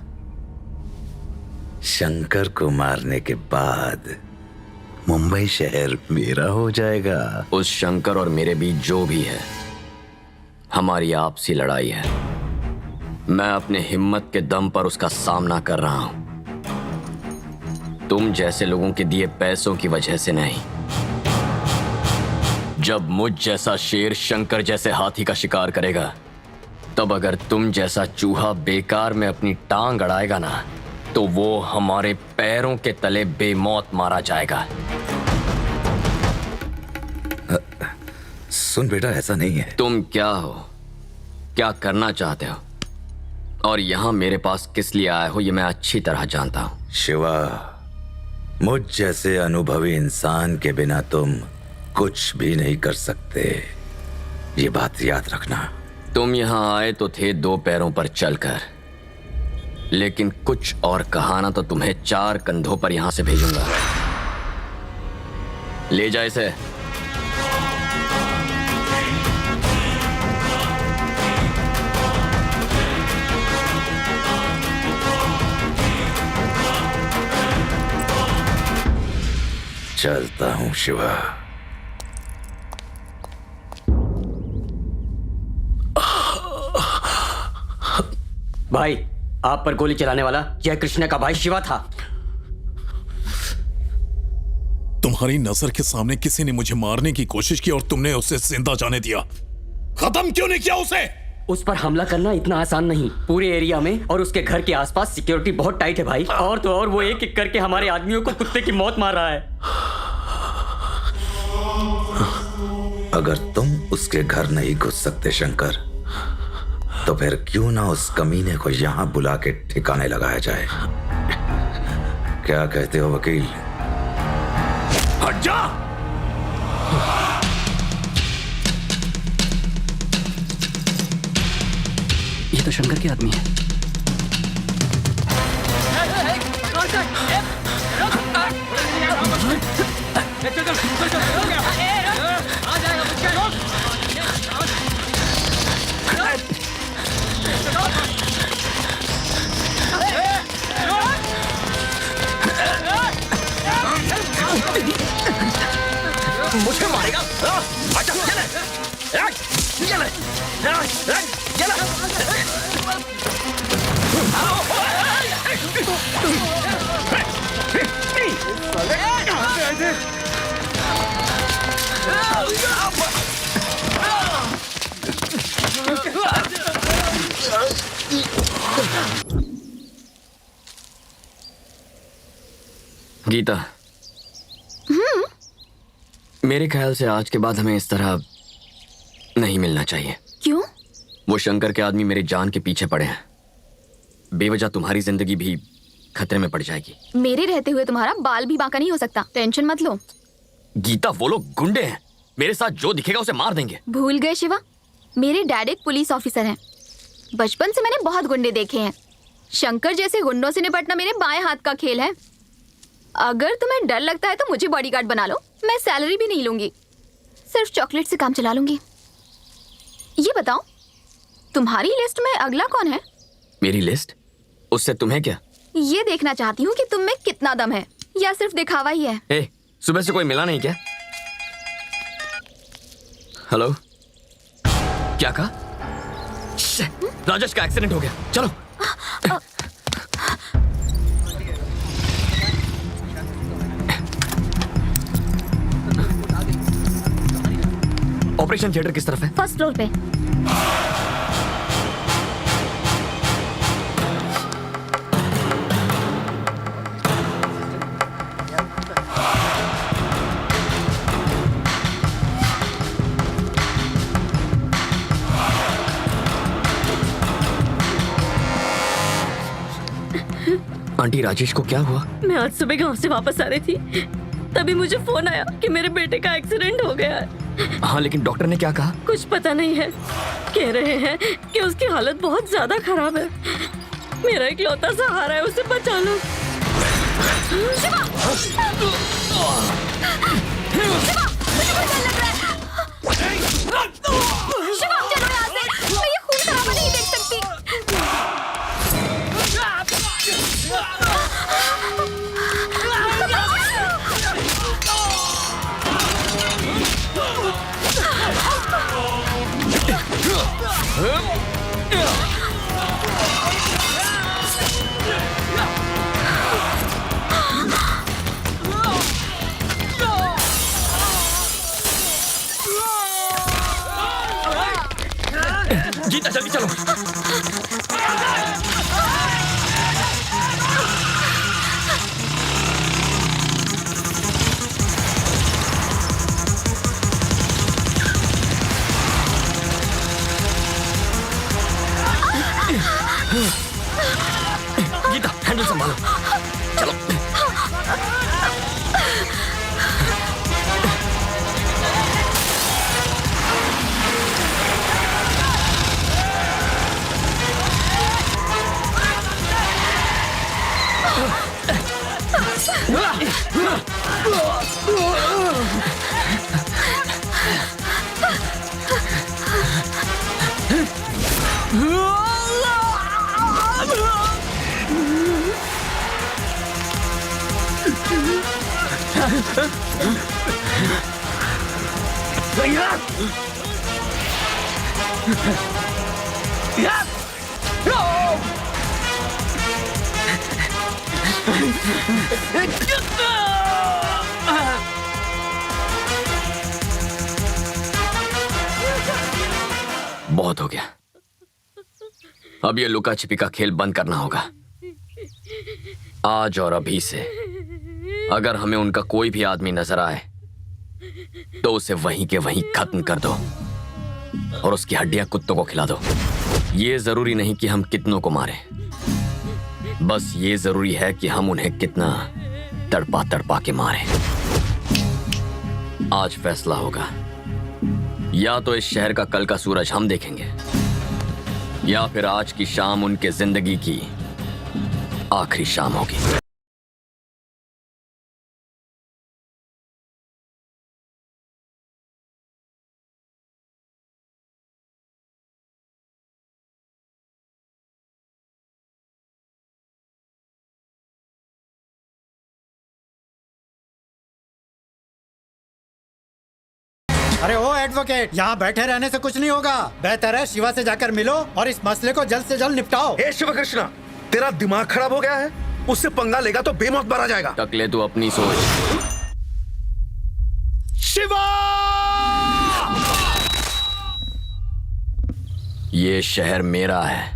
शंकर को मारने के बाद मुंबई शहर मेरा हो जाएगा। उस शंकर और मेरे बीच जो भी है, हमारी आपसी लड़ाई है। मैं अपने हिम्मत के दम पर उसका सामना कर रहा हूं, तुम जैसे लोगों के दिए पैसों की वजह से नहीं। जब मुझ जैसा शेर शंकर जैसे हाथी का शिकार करेगा, तब अगर तुम जैसा चूहा बेकार में अपनी टांग अड़ाएगा ना, तो वो हमारे पैरों के तले बेमौत मारा जाएगा। सुन बेटा, ऐसा नहीं है। तुम क्या हो, क्या करना चाहते हो, और यहां मेरे पास किस लिए आए हो, ये मैं अच्छी तरह जानता हूं। शिवा, मुझ जैसे अनुभवी इंसान के बिना तुम कुछ भी नहीं कर सकते, ये बात याद रखना। तुम यहां आए तो थे दो पैरों पर चलकर, लेकिन कुछ और कहा ना तो तुम्हें 4 कंधों पर यहां से भेजूंगा। ले जा इसे। चलता हूं शिवा। भाई, आप पर गोली चलाने वाला जय कृष्ण का भाई शिवा था। तुम्हारी नजर के सामने किसी ने मुझे मारने की कोशिश की और तुमने उसे जिंदा जाने दिया। खत्म क्यों नहीं किया उसे? उस पर हमला करना इतना आसान नहीं। पूरे एरिया में और उसके घर के आसपास सिक्योरिटी बहुत टाइट है भाई। और तो और वो एक एक करके हमारे आदमियों को कुत्ते की मौत मार रहा है। अगर तुम उसके घर नहीं घुस सकते शंकर, तो फिर क्यों ना उस कमीने को यहां बुला के ठिकाने लगाया जाए। क्या कहते हो वकील? हट जा! ये तो शंकर के आदमी है। मुझे मारेगा? आजा, चले, गीता, मेरे ख्याल से आज के बाद हमें इस तरह नहीं मिलना चाहिए। क्यों? वो शंकर के आदमी मेरे जान के पीछे पड़े हैं। बेवजह तुम्हारी जिंदगी भी खतरे में पड़ जाएगी। मेरे रहते हुए तुम्हारा बाल भी बांका नहीं हो सकता, टेंशन मत लो। गीता, वो लोग गुंडे हैं, मेरे साथ जो दिखेगा उसे मार देंगे। भूल गए शिवा, मेरे डैड एक पुलिस ऑफिसर हैं। बचपन से मैंने बहुत गुंडे देखे हैं। शंकर जैसे गुंडों से निपटना मेरे बाएं हाथ का खेल है। अगर तुम्हें डर लगता है तो मुझे बॉडीगार्ड बना लो, मैं सैलरी भी नहीं लूंगी, सिर्फ चॉकलेट से काम चला लूंगी। ये बताओ, तुम्हारी लिस्ट में अगला कौन है? मेरी लिस्ट? उससे तुम्हें क्या? ये देखना चाहती हूँ कि तुम में कितना दम है, या सिर्फ दिखावा ही है। ए, सुबह से कोई मिला नहीं क्या? हेलो, क्या कहा? राजेश का एक्सीडेंट हो गया, चलो। ऑपरेशन थिएटर किस तरफ है? फर्स्ट फ्लोर पे। आंटी, राजेश को क्या हुआ? मैं आज सुबह गांव से वापस आ रही थी, तभी मुझे फोन आया कि मेरे बेटे का एक्सीडेंट हो गया है। हाँ, लेकिन डॉक्टर ने क्या कहा? कुछ पता नहीं है, कह रहे हैं कि उसकी हालत बहुत ज्यादा खराब है। मेरा इकलौता सहारा है, उसे बचा लो। शिवा! शिवा, चलो यहाँ से। मैं ये खून खराबा नहीं देख सकती। गीता, जल्दी चलो। गीता, हैंडल संभालो, चलो। बहुत हो गया, अब ये लुका छिपी का खेल बंद करना होगा। आज और अभी से अगर हमें उनका कोई भी आदमी नजर आए तो उसे वहीं के वहीं खत्म कर दो और उसकी हड्डियां कुत्तों को खिला दो। ये जरूरी नहीं कि हम कितनों को मारें, बस ये जरूरी है कि हम उन्हें कितना तड़पा तड़पा के मारें। आज फैसला होगा, या तो इस शहर का कल का सूरज हम देखेंगे, या फिर आज की शाम उनके जिंदगी की आखिरी शाम होगी। अरे ओ एडवोकेट, यहाँ बैठे रहने से कुछ नहीं होगा। बेहतर है शिवा से जाकर मिलो और इस मसले को जल्द से जल्द निपटाओ। ए शिव कृष्णा, तेरा दिमाग खराब हो गया है? उससे पंगा लेगा तो बेमौत मरा जाएगा। टकले, तू अपनी सोच। शिवा! ये शहर मेरा है।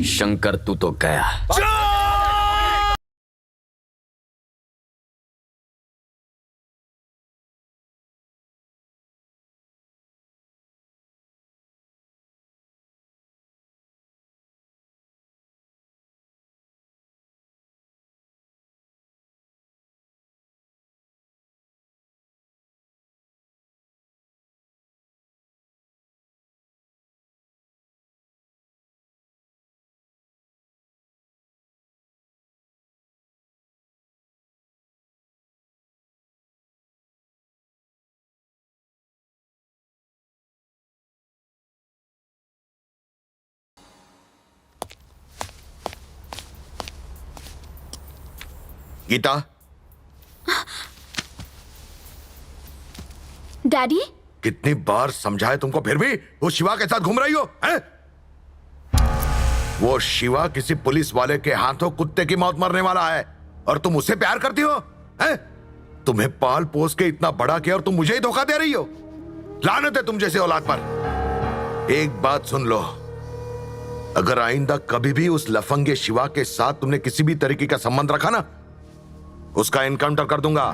शंकर, तू तो गया। गीता, डैडी, कितनी बार समझाए तुमको, फिर भी वो शिवा के साथ घूम रही हो हैं? वो शिवा किसी पुलिस वाले के हाथों कुत्ते की मौत मरने वाला है और तुम उससे प्यार करती हो हैं? तुम्हें पाल पोस के इतना बड़ा किया और तुम मुझे ही धोखा दे रही हो। लानत है तुम जैसे औलाद पर। एक बात सुन लो, अगर आइंदा कभी भी उस लफंगे शिवा के साथ तुमने किसी भी तरीके का संबंध रखा ना, उसका एनकाउंटर कर दूंगा।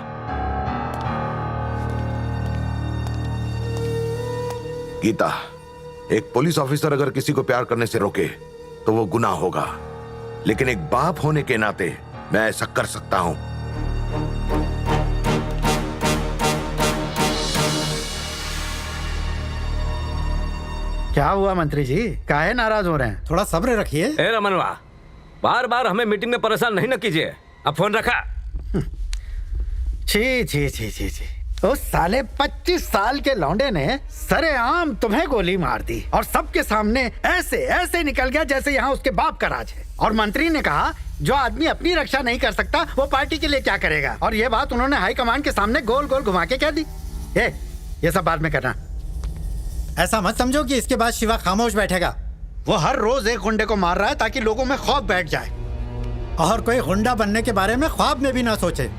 गीता, एक पुलिस ऑफिसर अगर किसी को प्यार करने से रोके तो वो गुनाह होगा, लेकिन एक बाप होने के नाते मैं ऐसा कर सकता हूं। क्या हुआ मंत्री जी, काहे नाराज हो रहे हैं? थोड़ा सब्र रखिए। ए रमनवा, बार बार हमें मीटिंग में परेशान नहीं न कीजिए। अब फोन रखा। छी छी छी छी छी, उस साले 25 साल के लौंडे ने सरेआम तुम्हें गोली मार दी और सबके सामने ऐसे ऐसे निकल गया जैसे यहाँ उसके बाप का राज है। और मंत्री ने कहा जो आदमी अपनी रक्षा नहीं कर सकता वो पार्टी के लिए क्या करेगा। और ये बात उन्होंने हाईकमान के सामने गोल गोल घुमा के कह दी। ये सब बाद में करना। ऐसा मत समझो कि इसके बाद शिवा खामोश बैठेगा। वो हर रोज एक गुंडे को मार रहा है ताकि लोगों में खौफ बैठ जाए और कोई गुंडा बनने के बारे में ख्वाब में भी ना सोचे।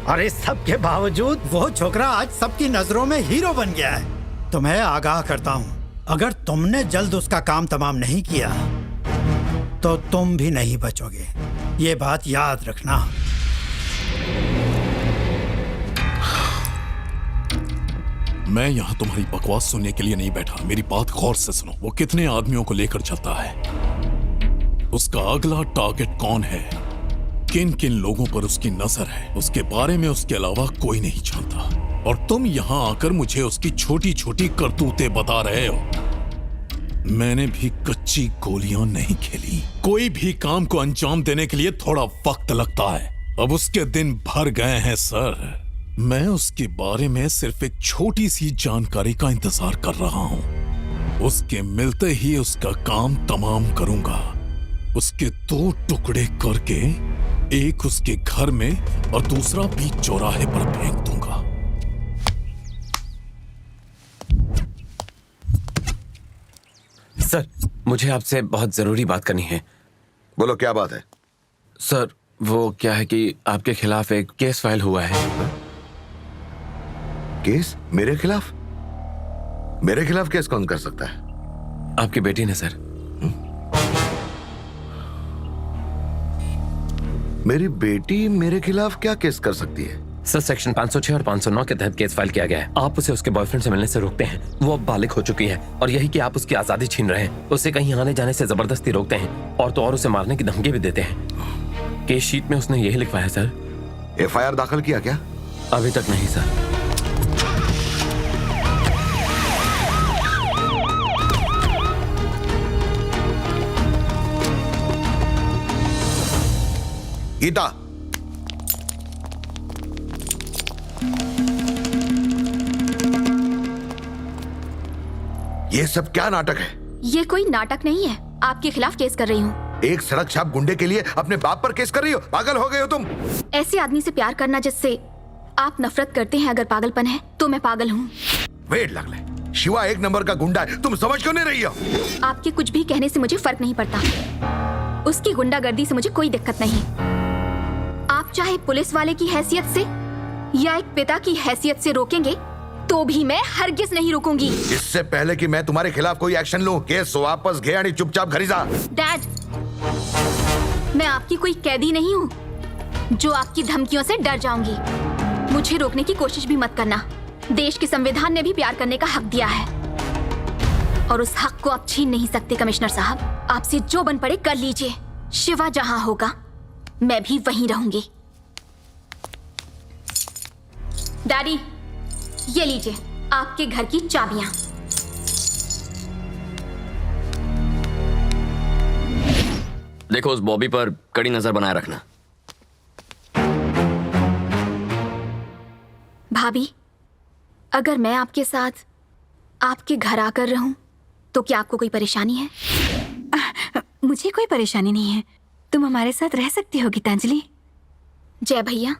और इस सब के बावजूद वो छोकरा आज सबकी नजरों में हीरो बन गया है। तुम्हें आगाह करता हूँ, अगर तुमने जल्द उसका काम तमाम नहीं किया तो तुम भी नहीं बचोगे। ये बात याद रखना। मैं यहाँ तुम्हारी बकवास सुनने के लिए नहीं बैठा। मेरी बात गौर से सुनो। वो कितने आदमियों को लेकर चलता है, उसका अगला टारगेट कौन है, किन किन लोगों पर उसकी नजर है, उसके बारे में उसके अलावा कोई नहीं जानता। और तुम यहाँ आकर मुझे उसकी छोटी छोटी करतूतें बता रहे हो। मैंने भी कच्ची गोलियां नहीं खेली। कोई भी काम को अंजाम देने के लिए थोड़ा वक्त लगता है। अब उसके दिन भर गए हैं सर। मैं उसके बारे में सिर्फ एक छोटी सी जानकारी का इंतजार कर रहा हूं। उसके मिलते ही उसका काम तमाम करूंगा। उसके 2 टुकड़े करके एक उसके घर में और दूसरा बीच चौराहे पर फेंक दूंगा। सर, मुझे आपसे बहुत जरूरी बात करनी है। बोलो, क्या बात है? सर, वो क्या है कि आपके खिलाफ एक केस फाइल हुआ है। केस? मेरे खिलाफ? मेरे खिलाफ केस कौन कर सकता है? आपकी बेटी ने सर। मेरी बेटी मेरे खिलाफ क्या केस कर सकती है? सर, सेक्शन 506 और 509 के तहत केस फाइल किया गया है। आप उसे उसके बॉयफ्रेंड से मिलने से रोकते हैं। वो अब बालिग हो चुकी है और यही कि आप उसकी आजादी छीन रहे हैं। उसे कहीं आने जाने से जबरदस्ती रोकते हैं और तो और उसे मारने की धमकी भी देते हैं। केस शीट में उसने यही लिखवाया सर। FIR दाखिल किया क्या? अभी तक नहीं सर। गीता, ये सब क्या नाटक है? ये कोई नाटक नहीं है। आपके खिलाफ केस कर रही हूँ। एक सड़क छाप गुंडे के लिए अपने बाप पर केस कर रही हो? पागल हो गए हो तुम? ऐसे आदमी से प्यार करना जिससे आप नफरत करते हैं अगर पागलपन है तो मैं पागल हूँ। वेट लगले, शिवा 1 नंबर का गुंडा है। तुम समझ क्यों नहीं रही हो? आपके कुछ भी कहने से मुझे फर्क नहीं पड़ता। उसकी गुंडागर्दी से मुझे कोई दिक्कत नहीं। आप चाहे पुलिस वाले की हैसियत से या एक पिता की हैसियत से रोकेंगे तो भी मैं हरगिज नहीं रुकूंगी। इससे पहले कि मैं तुम्हारे खिलाफ कोई एक्शन लूं, केस वापस घे आणि चुपचाप घरी जा। डैड, मैं आपकी कोई कैदी नहीं हूँ जो आपकी धमकियों से डर जाऊंगी। मुझे रोकने की कोशिश भी मत करना। देश के संविधान ने भी प्यार करने का हक दिया है और उस हक को आप छीन नहीं सकते। कमिश्नर साहब, आपसे जो बन पड़े कर लीजिए। शिवा जहां होगा मैं भी वहीं रहूंगी। डैडी, ये लीजिए आपके घर की चाबियां। देखो, उस बॉबी पर कड़ी नजर बनाए रखना। भाभी, अगर मैं आपके साथ आपके घर आकर रहूं तो क्या आपको कोई परेशानी है? मुझे कोई परेशानी नहीं है। तुम हमारे साथ रह सकती हो गीतांजलि। जय भैया,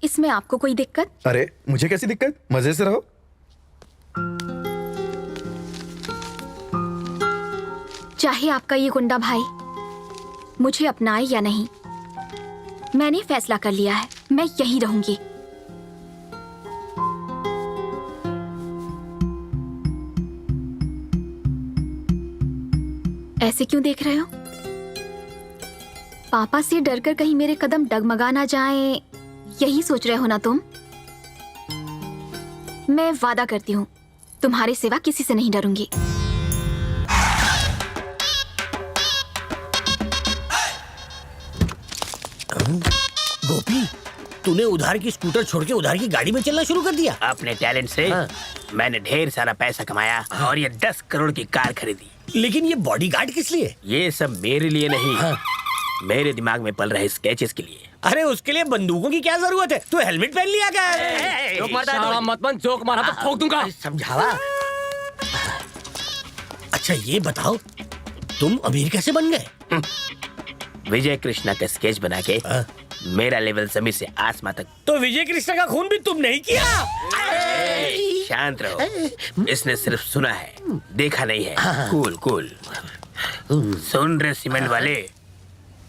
इसमें आपको कोई दिक्कत? अरे मुझे कैसी दिक्कत, मजे से रहो। चाहे आपका ये गुंडा भाई मुझे अपनाए या नहीं, मैंने फैसला कर लिया है, मैं यहीं रहूंगी। ऐसे क्यों देख रहे हो? पापा से डरकर कहीं मेरे कदम डगमगा ना जाएं, यही सोच रहे हो ना तुम? मैं वादा करती हूँ तुम्हारे सिवा किसी से नहीं डरूंगी। गोपी, तूने उधार की स्कूटर छोड़ के उधार की गाड़ी में चलना शुरू कर दिया? अपने टैलेंट से मैंने ढेर सारा पैसा कमाया और ये 10 करोड़ की कार खरीदी। लेकिन ये बॉडीगार्ड किस लिए? ये सब मेरे लिए नहीं, मेरे दिमाग में पल रहे स्केचेस के लिए। अरे उसके लिए बंदूकों की क्या जरूरत है? तू हेलमेट पहन लिया क्या? जोक मारता है तो मत बन, जोक मारा तो ठोक दूंगा। समझावा। अच्छा ये बताओ, तुम अमीर कैसे बन गए? विजय कृष्णा का स्केच बना के मेरा लेवल जमीन से आसमां तक। तो विजय कृष्णा का खून भी तुम नहीं किया? शांत रहो, इसने सिर्फ सुना है, देखा नहीं है। Cool cool. सुन रहे सीमेंट वाले,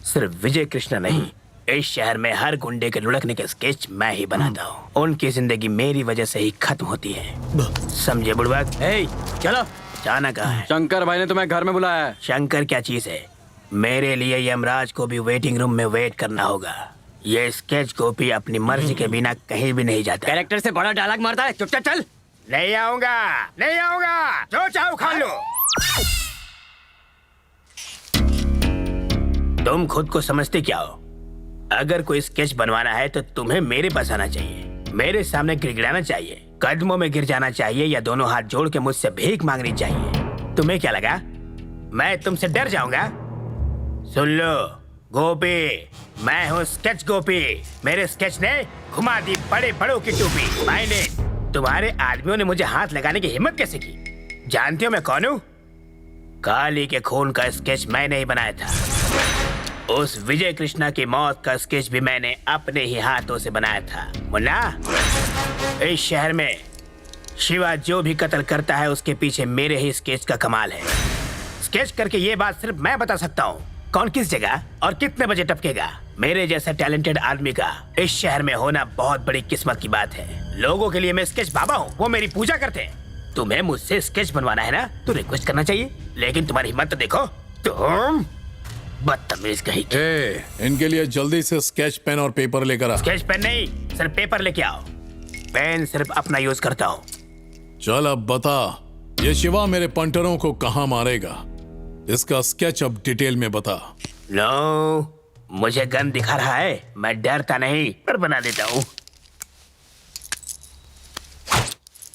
सिर्फ विजय कृष्णा नहीं, इस शहर में हर गुंडे के लुढ़कने के स्केच मैं ही बनाता हूँ। उनकी जिंदगी मेरी वजह से ही खत्म होती है, समझे बुड़बक? चलो, जाना कहाँ है? शंकर भाई ने तुम्हें घर में बुलाया है। शंकर क्या चीज है? मेरे लिए यमराज को भी वेटिंग रूम में वेट करना होगा। ये स्केच कॉपी अपनी मर्जी के बिना कहीं भी नहीं जाता। कैरेक्टर से बड़ा डायलॉग मारता है, चुपचाप चल। नहीं आऊंगा, नहीं आऊंगा, जो चाहो खा लो। तुम खुद को समझते क्या हो? अगर कोई स्केच बनवाना है तो तुम्हें मेरे पास आना चाहिए, मेरे सामने गिड़गिड़ाना चाहिए, कदमों में गिर जाना चाहिए या दोनों हाथ जोड़ के मुझसे भीख मांगनी चाहिए। तुम्हें क्या लगा मैं तुमसे डर जाऊंगा? सुन लो गोपी, मैं हूँ स्केच गोपी। मेरे स्केच ने घुमा दी बड़े बड़ों की टोपी। मैंने तुम्हारे आदमियों ने मुझे हाथ लगाने की हिम्मत कैसे की? जानते हो मैं कौन हूँ? काली के खून का स्केच मैंने ही बनाया था। उस विजय कृष्णा की मौत का स्केच भी मैंने अपने ही हाथों से बनाया था। मुन्ना, इस शहर में शिवा जो भी कत्ल करता है उसके पीछे मेरे ही स्केच का कमाल है। स्केच करके ये बात सिर्फ मैं बता सकता हूँ, कौन किस जगह और कितने बजे टपकेगा। मेरे जैसा टैलेंटेड आदमी का इस शहर में होना बहुत बड़ी किस्मत की बात है। लोगों के लिए मैं स्केच बाबा हूँ, वो मेरी पूजा करते हैं। तुम्हें मुझसे स्केच बनवाना है ना, तो रिक्वेस्ट करना चाहिए, लेकिन तुम्हारी हिम्मत तो देखो। तुम बदतमीज कहीं। इनके लिए जल्दी से स्केच पेन और पेपर लेकर आ। स्केच पेन नहीं, सिर्फ पेपर लेके आओ। पेन सिर्फ अपना यूज करता हूँ। चल अब बता, ये शिवा मेरे पंटरों को कहाँ मारेगा? इसका स्केच अब डिटेल में बता। नो, मुझे गन दिखा रहा है, मैं डरता नहीं, पर बना देता हूँ।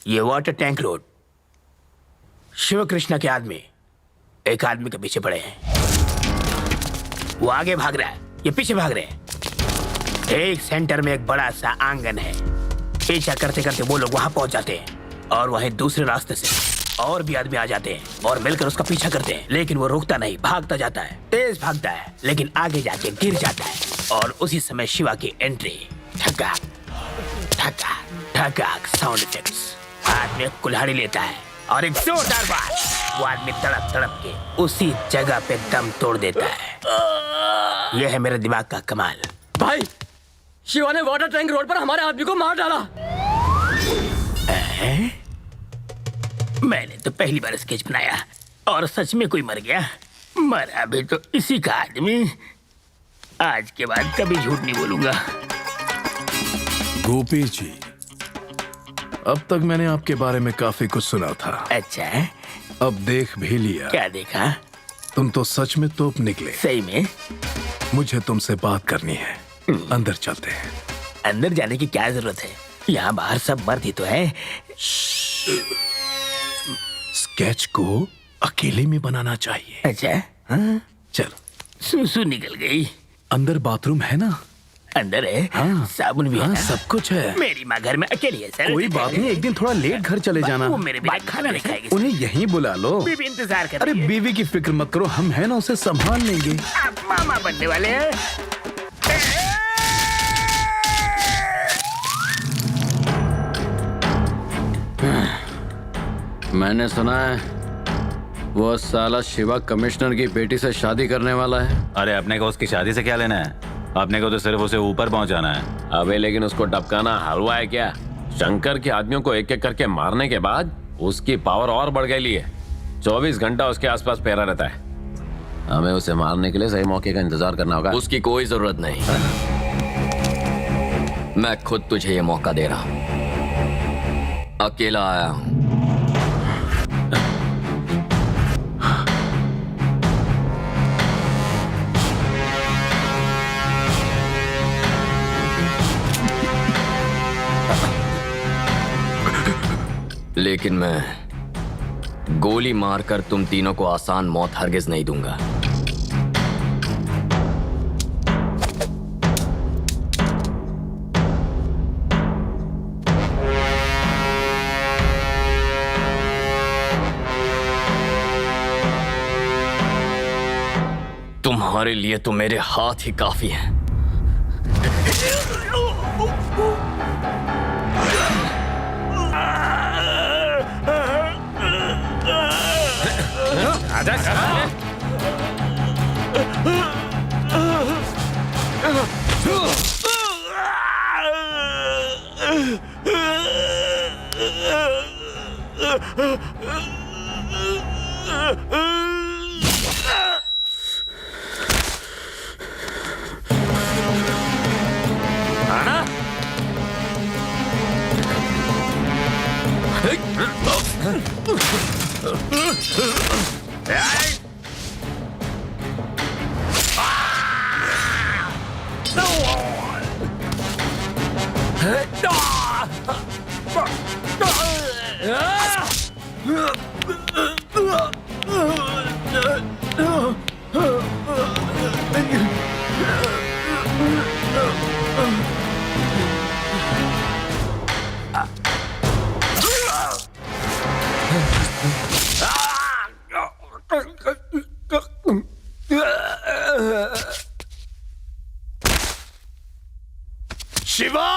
ये water tank road, Shiv Krishna के आदमी एक आदमी के पीछे पड़े हैं। वो आगे भाग रहा है, ये पीछे भाग रहे हैं। एक सेंटर में एक बड़ा सा आंगन है। पीछा करते करते वो लोग वहां पहुंच जाते हैं और वहीं दूसरे रास्ते से और भी आदमी आ जाते हैं और मिलकर उसका पीछा करते हैं, लेकिन वो रुकता नहीं, भागता जाता है, तेज भागता है, लेकिन आगे जाके गिर जाता है। और उसी समय शिवा की एंट्री। ठकाक ठकाक ठकाक साउंड इफेक्ट्स। आदमी कुल्हाड़ी लेता है और एक जोरदार बात, वो आदमी तड़प तड़प के उसी जगह पे दम तोड़ देता है। यह है मेरे दिमाग का कमाल। भाई, शिवा ने वाटर टैंक रोड पर हमारे आदमी को मार डाला। मैंने तो पहली बार स्केच बनाया और सच में कोई मर गया। मरा भी तो इसी का आदमी। आज के बाद कभी झूठ नहीं बोलूंगा। गोपी जी, अब तक मैंने आपके बारे में काफी कुछ सुना था। अच्छा है? अब देख भी लिया। क्या देखा? तुम तो सच में तोप निकले। सही में? मुझे तुमसे बात करनी है, अंदर चलते हैं। अंदर जाने की क्या जरूरत है? यहाँ बाहर सब मर्द ही तो है। स्केच को अकेले में बनाना चाहिए। अच्छा? हाँ? चलो। सुसु निकल गई। अंदर बाथरूम है ना? अंदर है? हाँ, साबुन भी है? सब कुछ है। मेरी माँ घर में अकेली है सर। कोई बात नहीं, एक दिन थोड़ा लेट घर चले जाना। वो मेरे बिना खाना नहीं खाएगी। उन्हें यहीं बुला लो। बीवी इंतजार कर अरे रही है। बीवी की फिक्र मत करो, हम है ना, उसे संभाल लेंगे। आप मामा बनने वाले हैं। मैंने सुना है वो साला शिवा कमिश्नर की बेटी से शादी करने वाला है। अरे अपने को उसकी शादी से क्या लेना है? अपने को तो सिर्फ उसे ऊपर पहुंचाना है। अबे लेकिन उसको टपकाना हलवा है क्या? शंकर के आदमियों को एक एक करके मारने के बाद उसकी पावर और बढ़ गई है। 24 घंटा उसके आसपास पैरा रहता है। हमें उसे मारने के लिए सही मौके का इंतजार करना होगा। उसकी कोई जरूरत नहीं, मैं खुद तुझे ये मौका दे रहा हूं। अकेला आया हूं। लेकिन मैं गोली मारकर तुम तीनों को आसान मौत हरगिज नहीं दूंगा। तुम्हारे लिए तो मेरे हाथ ही काफी हैं। आजा शिवा,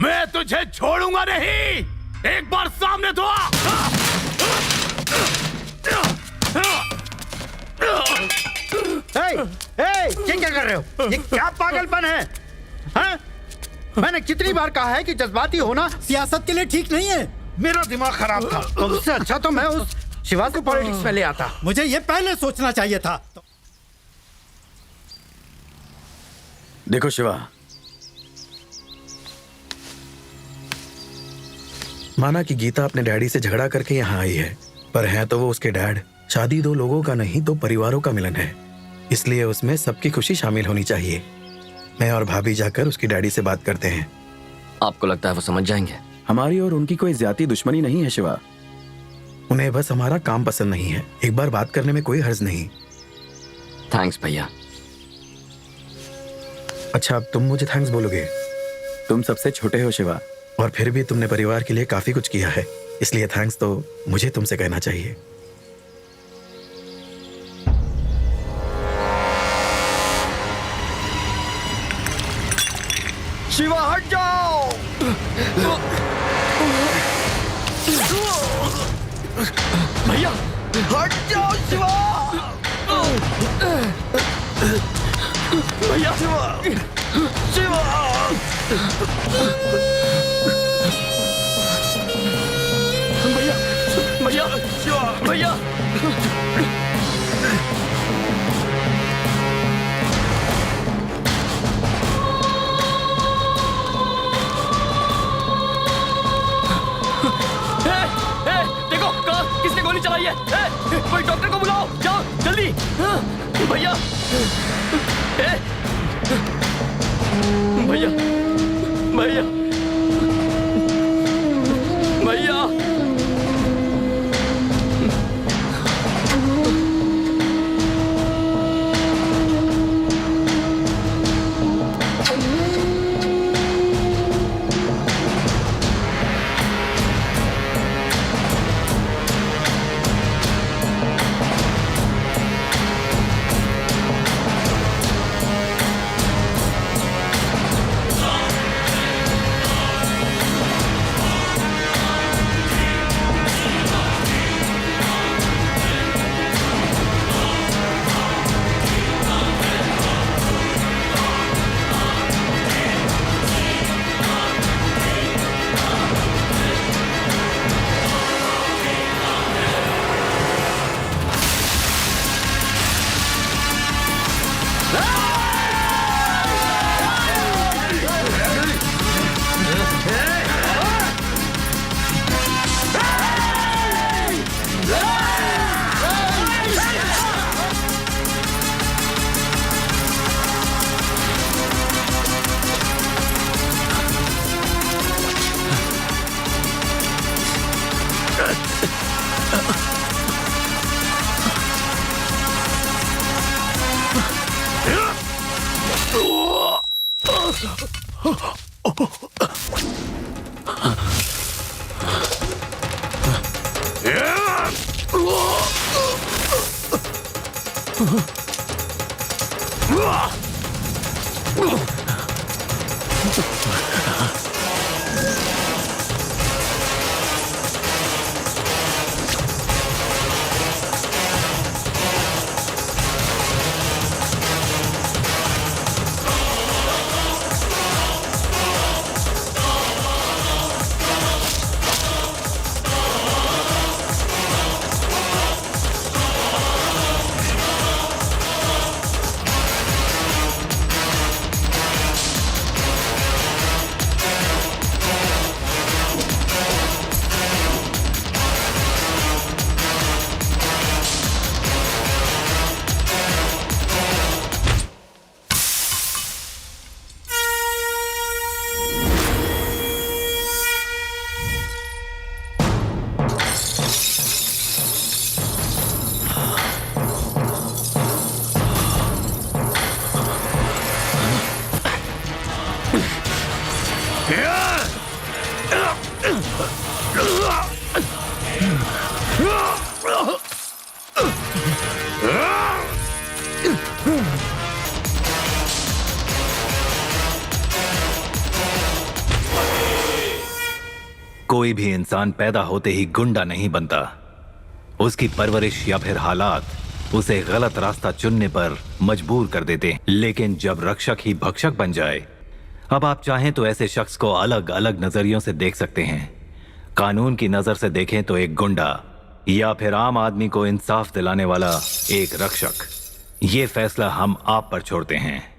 मैं तुझे छोड़ूंगा नहीं। एक बार सामने तो आ। ये क्या कर रहे हो? ये क्या पागलपन है? हाँ? मैंने कितनी बार कहा है कि जज्बाती होना सियासत के लिए ठीक नहीं है। मेरा दिमाग खराब था, तो उससे अच्छा तो मैं उस शिवा को पॉलिटिक्स में ले आता। मुझे ये पहले सोचना चाहिए था। देखो शिवा, माना कि गीता अपने डैडी से झगड़ा करके यहाँ आई है, पर है तो वो उसके डैड। शादी दो लोगों का नहीं तो परिवारों का मिलन है, इसलिए उसमें सबकी खुशी शामिल होनी चाहिए। मैं और भाभी जाकर उसकी डैडी से बात करते हैं। आपको लगता है वो समझ जाएंगे? हमारी और उनकी कोई ज्यादा दुश्मनी नहीं है शिवा, उन्हें बस हमारा काम पसंद नहीं है। एक बार बात करने में कोई हर्ज नहीं। थैंक्स भैया। अच्छा, अब तुम मुझे थैंक्स बोलोगे? तुम सबसे छोटे हो शिवा, और फिर भी तुमने परिवार के लिए काफी कुछ किया है, इसलिए थैंक्स तो मुझे तुमसे कहना चाहिए। शिवा हट जाओ। भैया हट जाओ शिवा। भैया शिवा, शिवा। भैया भैया शिवा, भैया देखो कहाँ किसने गोली चलाई है? कोई डॉक्टर को बुलाओ, जाओ जल्दी। भैया भैया भैया भैया कोई भी इंसान पैदा होते ही गुंडा नहीं बनता। उसकी परवरिश या फिर हालात उसे गलत रास्ता चुनने पर मजबूर कर देते हैं। लेकिन जब रक्षक ही भक्षक बन जाए, अब आप चाहें तो ऐसे शख्स को अलग अलग नजरियों से देख सकते हैं। कानून की नजर से देखें तो एक गुंडा, या फिर आम आदमी को इंसाफ दिलाने वाला एक रक्षक। ये फैसला हम आप पर छोड़ते हैं।